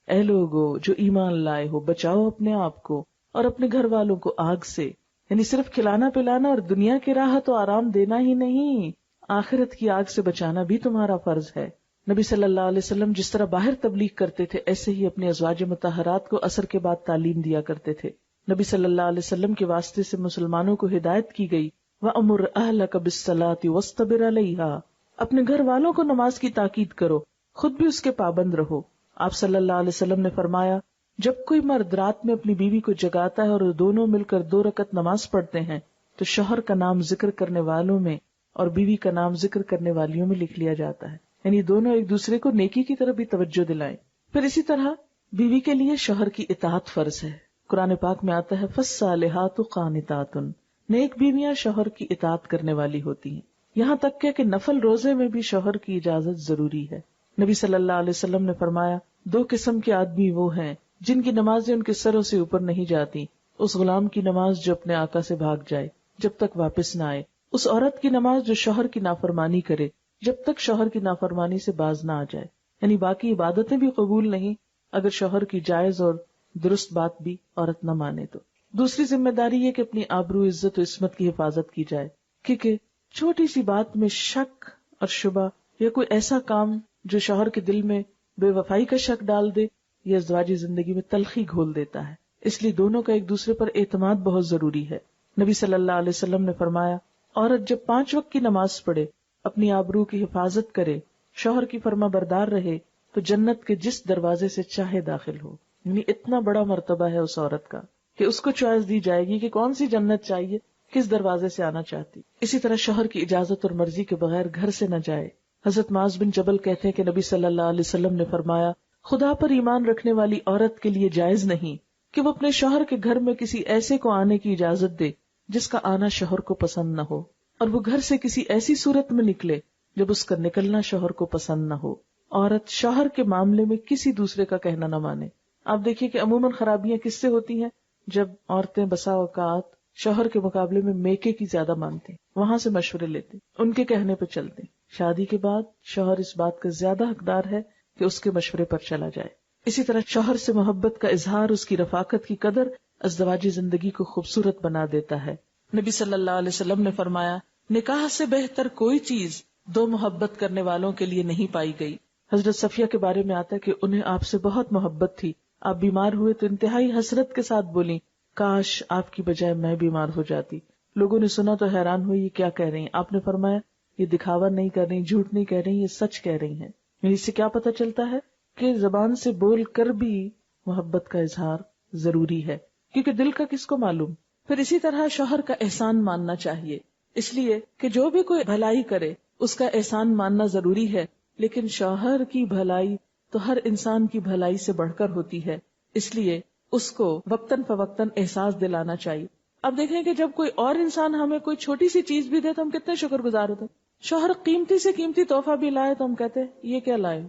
اے لوگو جو ایمان لائے ہو بچاؤ اپنے آپ کو اور اپنے گھر والوں کو آگ سے. یعنی صرف کھلانا پلانا اور دنیا کی راحت و آرام دینا ہی نہیں، آخرت کی آگ سے بچانا بھی تمہارا فرض ہے. نبی صلی اللہ علیہ وسلم جس طرح باہر تبلیغ کرتے تھے ایسے ہی اپنے ازواج مطہرات کو عصر کے بعد تعلیم دیا کرتے تھے. نبی صلی اللہ علیہ وسلم کے واسطے سے مسلمانوں کو ہدایت کی گئی، وَأَمُرْ أَهْلَكَ بِالصَّلَاةِ وَاصْطَبِرْ عَلَيْهَا، اپنے گھر والوں کو نماز کی تاکید کرو، خود بھی اس کے پابند رہو۔ آپ صلی اللہ علیہ وسلم نے فرمایا، جب کوئی مرد رات میں اپنی بیوی کو جگاتا ہے اور دونوں مل کر 2 رکعت نماز پڑھتے ہیں تو شوہر کا نام ذکر کرنے والوں میں اور بیوی کا نام ذکر کرنے والیوں میں لکھ لیا جاتا ہے، یعنی دونوں ایک دوسرے کو نیکی کی طرف بھی توجہ دلائیں۔ پھر اسی طرح بیوی کے لیے شوہر کی اطاعت فرض ہے۔ قرآن پاک میں آتا ہے فَالصَّالِحَاتُ قَانِتَاتٌ، نیک بیویاں شوہر کی اطاعت کرنے والی ہوتی ہیں، یہاں تک کہ نفل روزے میں بھی شوہر کی اجازت ضروری ہے۔ نبی صلی اللہ علیہ وسلم نے فرمایا، 2 قسم کے آدمی وہ ہیں جن کی نمازیں ان کے سروں سے اوپر نہیں جاتی، اس غلام کی نماز جو اپنے آقا سے بھاگ جائے جب تک واپس نہ آئے، اس عورت کی نماز جو شوہر کی نافرمانی کرے جب تک شوہر کی نافرمانی سے باز نہ آ جائے، یعنی باقی عبادتیں بھی قبول نہیں اگر شوہر کی جائز اور درست بات بھی عورت نہ مانے تو۔ دوسری ذمہ داری یہ کہ اپنی آبرو، عزت و عصمت کی حفاظت کی جائے، کیونکہ چھوٹی سی بات میں شک اور شبہ یا کوئی ایسا کام جو شوہر کے دل میں بے وفائی کا شک ڈال دے یہ ازدواجی زندگی میں تلخی گھول دیتا ہے، اس لیے دونوں کا ایک دوسرے پر اعتماد بہت ضروری ہے۔ نبی صلی اللہ علیہ وسلم نے فرمایا، عورت جب 5 وقت کی نماز پڑھے، اپنی آبرو کی حفاظت کرے، شوہر کی فرما بردار رہے تو جنت کے جس دروازے سے چاہے داخل ہو، یعنی اتنا بڑا مرتبہ ہے اس عورت کا کہ اس کو چوائس دی جائے گی کہ کون سی جنت چاہیے، کس دروازے سے آنا چاہتی۔ اسی طرح شوہر کی اجازت اور مرضی کے بغیر گھر سے نہ جائے۔ حضرت معاذ بن جبل کہتے ہیں کہ نبی صلی اللہ علیہ وسلم نے فرمایا، خدا پر ایمان رکھنے والی عورت کے لیے جائز نہیں کہ وہ اپنے شوہر کے گھر میں کسی ایسے کو آنے کی اجازت دے جس کا آنا شوہر کو پسند نہ ہو، اور وہ گھر سے کسی ایسی صورت میں نکلے جب اس کا نکلنا شوہر کو پسند نہ ہو۔ عورت شوہر کے معاملے میں کسی دوسرے کا کہنا نہ مانے۔ آپ دیکھیے کہ عموماً خرابیاں کس سے ہوتی ہیں؟ جب عورتیں بسا اوقات شوہر کے مقابلے میں میکے کی زیادہ مانتے ہیں، وہاں سے مشورے لیتے، ان کے کہنے پہ چلتے۔ شادی کے بعد شوہر اس بات کا زیادہ حقدار ہے کہ اس کے مشورے پر چلا جائے۔ اسی طرح شوہر سے محبت کا اظہار، اس کی رفاقت کی قدر ازدواجی زندگی کو خوبصورت بنا دیتا ہے۔ نبی صلی اللہ علیہ وسلم نے فرمایا، نکاح سے بہتر کوئی چیز 2 محبت کرنے والوں کے لیے نہیں پائی گئی۔ حضرت صفیہ کے بارے میں آتا ہے کہ انہیں آپ سے بہت محبت تھی، آپ بیمار ہوئے تو انتہائی حسرت کے ساتھ بولیں، کاش آپ کی بجائے میں بیمار ہو جاتی۔ لوگوں نے سنا تو حیران ہوئی، یہ کیا کہہ رہی ہیں؟ آپ نے فرمایا، یہ دکھاوا نہیں کر رہی، جھوٹ نہیں کہہ رہی، یہ سچ کہہ رہی ہیں۔ یعنی اس سے کیا پتہ چلتا ہے کہ زبان سے بول کر بھی محبت کا اظہار ضروری ہے، کیونکہ دل کا کس کو معلوم۔ پھر اسی طرح شوہر کا احسان ماننا چاہیے، اس لیے کہ جو بھی کوئی بھلائی کرے اس کا احسان ماننا ضروری ہے، لیکن شوہر کی بھلائی تو ہر انسان کی بھلائی سے بڑھ کر ہوتی ہے، اس لیے اس کو وقتاً فوقتاً احساس دلانا چاہیے۔ اب دیکھیں کہ جب کوئی اور انسان ہمیں کوئی چھوٹی سی چیز بھی دے تو ہم کتنے شکر گزار ہوتے ہیں۔ شوہر قیمتی سے قیمتی تحفہ بھی لائے تو ہم کہتے ہیں یہ کیا لائے۔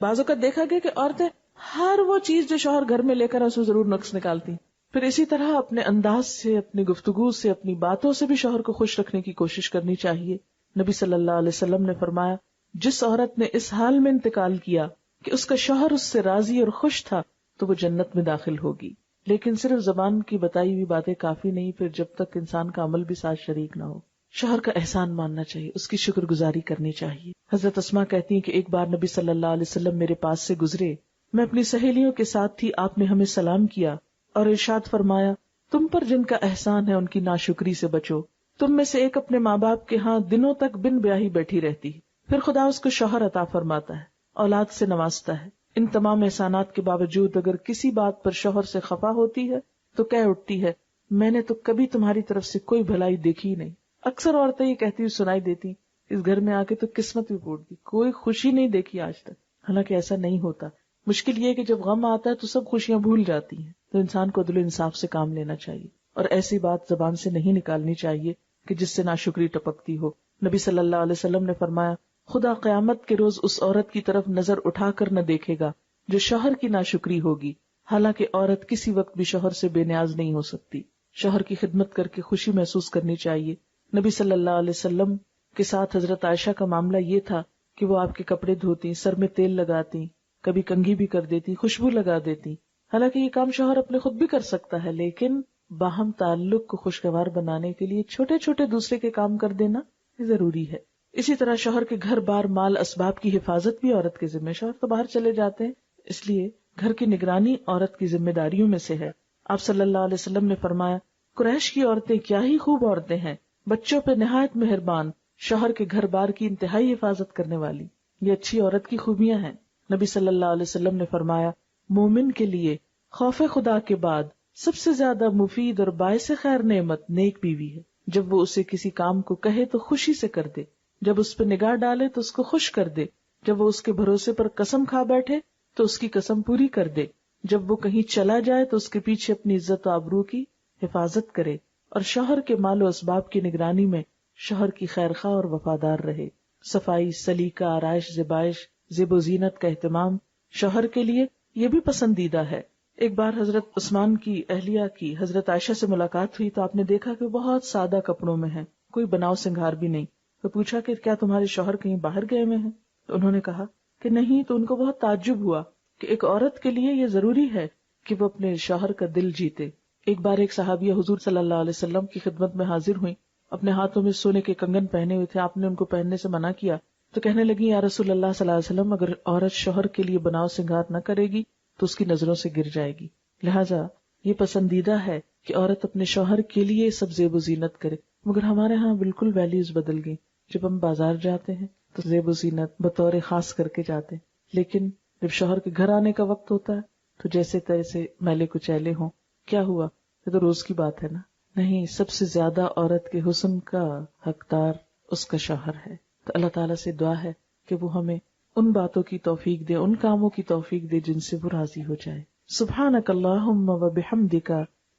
بعض اوقات دیکھا گیا کہ عورتیں ہر وہ چیز جو شوہر گھر میں لے کر اس میں ضرور نقص نکالتی۔ پھر اسی طرح اپنے انداز سے، اپنی گفتگو سے، اپنی باتوں سے بھی شوہر کو خوش رکھنے کی کوشش کرنی چاہیے۔ نبی صلی اللہ علیہ وسلم نے فرمایا، جس عورت نے اس حال میں انتقال کیا کہ اس کا شوہر اس سے راضی اور خوش تھا تو وہ جنت میں داخل ہوگی۔ لیکن صرف زبان کی بتائی ہوئی باتیں کافی نہیں، پھر جب تک انسان کا عمل بھی ساتھ شریک نہ ہو۔ شوہر کا احسان ماننا چاہیے، اس کی شکر گزاری کرنی چاہیے۔ حضرت اسماء کہتی ہیں کہ ایک بار نبی صلی اللہ علیہ وسلم میرے پاس سے گزرے، میں اپنی سہیلیوں کے ساتھ تھی، آپ نے ہمیں سلام کیا اور ارشاد فرمایا، تم پر جن کا احسان ہے ان کی ناشکری سے بچو۔ تم میں سے ایک اپنے ماں باپ کے ہاں دنوں تک بن بیاہی بیٹھی رہتی، پھر خدا اس کو شوہر عطا فرماتا ہے، اولاد سے نوازتا ہے۔ ان تمام احسانات کے باوجود اگر کسی بات پر شوہر سے خفا ہوتی ہے تو کہہ اٹھتی ہے، میں نے تو کبھی تمہاری طرف سے کوئی بھلائی دیکھی ہی نہیں۔ اکثر عورتیں یہ کہتی ہوئی سنائی دیتی، اس گھر میں آ کے تو قسمت بھی پھوٹ گئی، کوئی خوشی نہیں دیکھی آج تک۔ حالانکہ ایسا نہیں ہوتا۔ مشکل یہ ہے کہ جب غم آتا ہے تو سب خوشیاں بھول جاتی ہیں، تو انسان کو عدل و انصاف سے کام لینا چاہیے اور ایسی بات زبان سے نہیں نکالنی چاہیے کہ جس سے ناشکری ٹپکتی ہو۔ نبی صلی اللہ علیہ وسلم نے فرمایا، خدا قیامت کے روز اس عورت کی طرف نظر اٹھا کر نہ دیکھے گا جو شوہر کی ناشکری ہوگی، حالانکہ عورت کسی وقت بھی شوہر سے بے نیاز نہیں ہو سکتی۔ شوہر کی خدمت کر کے خوشی محسوس کرنی چاہیے۔ نبی صلی اللہ علیہ وسلم کے ساتھ حضرت عائشہ کا معاملہ یہ تھا کہ وہ آپ کے کپڑے دھوتی، سر میں تیل لگاتی، کبھی کنگھی بھی کر دیتی، خوشبو لگا دیتی۔ حالانکہ یہ کام شوہر اپنے خود بھی کر سکتا ہے، لیکن باہم تعلق کو خوشگوار بنانے کے لیے چھوٹے چھوٹے دوسرے کے کام کر دینا ضروری ہے۔ اسی طرح شوہر کے گھر بار مال اسباب کی حفاظت بھی عورت کے ذمہ۔ شوہر تو باہر چلے جاتے ہیں، اس لیے گھر کی نگرانی عورت کی ذمہ داریوں میں سے ہے۔ آپ صلی اللہ علیہ وسلم نے فرمایا قریش کی عورتیں کیا ہی خوب عورتیں ہیں، بچوں پہ نہایت مہربان، شوہر کے گھر بار کی انتہائی حفاظت کرنے والی، یہ اچھی عورت کی خوبیاں ہیں۔ نبی صلی اللہ علیہ وسلم نے فرمایا مومن کے لیے خوف خدا کے بعد سب سے زیادہ مفید اور باعث خیر نعمت نیک بیوی ہے۔ جب وہ اسے کسی کام کو کہے تو خوشی سے کر دے، جب اس پہ نگاہ ڈالے تو اس کو خوش کر دے، جب وہ اس کے بھروسے پر قسم کھا بیٹھے تو اس کی قسم پوری کر دے، جب وہ کہیں چلا جائے تو اس کے پیچھے اپنی عزت و آبرو کی حفاظت کرے، اور شوہر کے مال و اسباب کی نگرانی میں شوہر کی خیرخواہ اور وفادار رہے۔ صفائی، سلیقہ، آرائش، زیبائش، زیب و زینت کا اہتمام شوہر کے لیے یہ بھی پسندیدہ ہے۔ ایک بار حضرت عثمان کی اہلیہ کی حضرت عائشہ سے ملاقات ہوئی تو آپ نے دیکھا کہ وہ بہت سادہ کپڑوں میں ہیں، کوئی بناؤ سنگھار بھی نہیں۔ تو پوچھا کہ کیا تمہارے شوہر کہیں باہر گئے ہوئے ہیں؟ تو انہوں نے کہا کہ نہیں۔ تو ان کو بہت تعجب ہوا کہ ایک عورت کے لیے یہ ضروری ہے کہ وہ اپنے شوہر کا دل جیتے۔ ایک بار ایک صحابیہ حضور صلی اللہ علیہ وسلم کی خدمت میں حاضر ہوئی، اپنے ہاتھوں میں سونے کے کنگن پہنے ہوئے تھے، آپ نے ان کو پہننے سے منع کیا تو کہنے لگی یا رسول اللہ صلی اللہ علیہ وسلم اگر عورت شوہر کے لیے بناؤ سنگار نہ کرے گی تو اس کی نظروں سے گر جائے گی، لہٰذا یہ پسندیدہ ہے کہ عورت اپنے شوہر کے لیے سب زیب و زینت کرے۔ مگر ہمارے ہاں بالکل ویلیوز بدل گئی، جب ہم بازار جاتے ہیں تو زیب و زینت بطور خاص کر کے جاتے ہیں، لیکن جب شوہر کے گھر آنے کا وقت ہوتا ہے تو جیسے تیسے میلے کچیلے ہوں۔ کیا ہوا؟ یہ تو روز کی بات ہے نا؟ نہیں، سب سے زیادہ عورت کے حسن کا حقدار اس کا شوہر ہے۔ تو اللہ تعالیٰ سے دعا ہے کہ وہ ہمیں ان باتوں کی توفیق دے، ان کاموں کی توفیق دے جن سے وہ راضی ہو جائے۔ سبحانک اللہم و بحمدک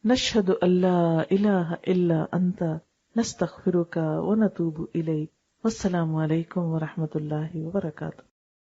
نشہد ان لا الہ الا انت نستغفرک و نتوب الیک۔ والسلام علیکم و رحمۃ اللہ وبرکاتہ۔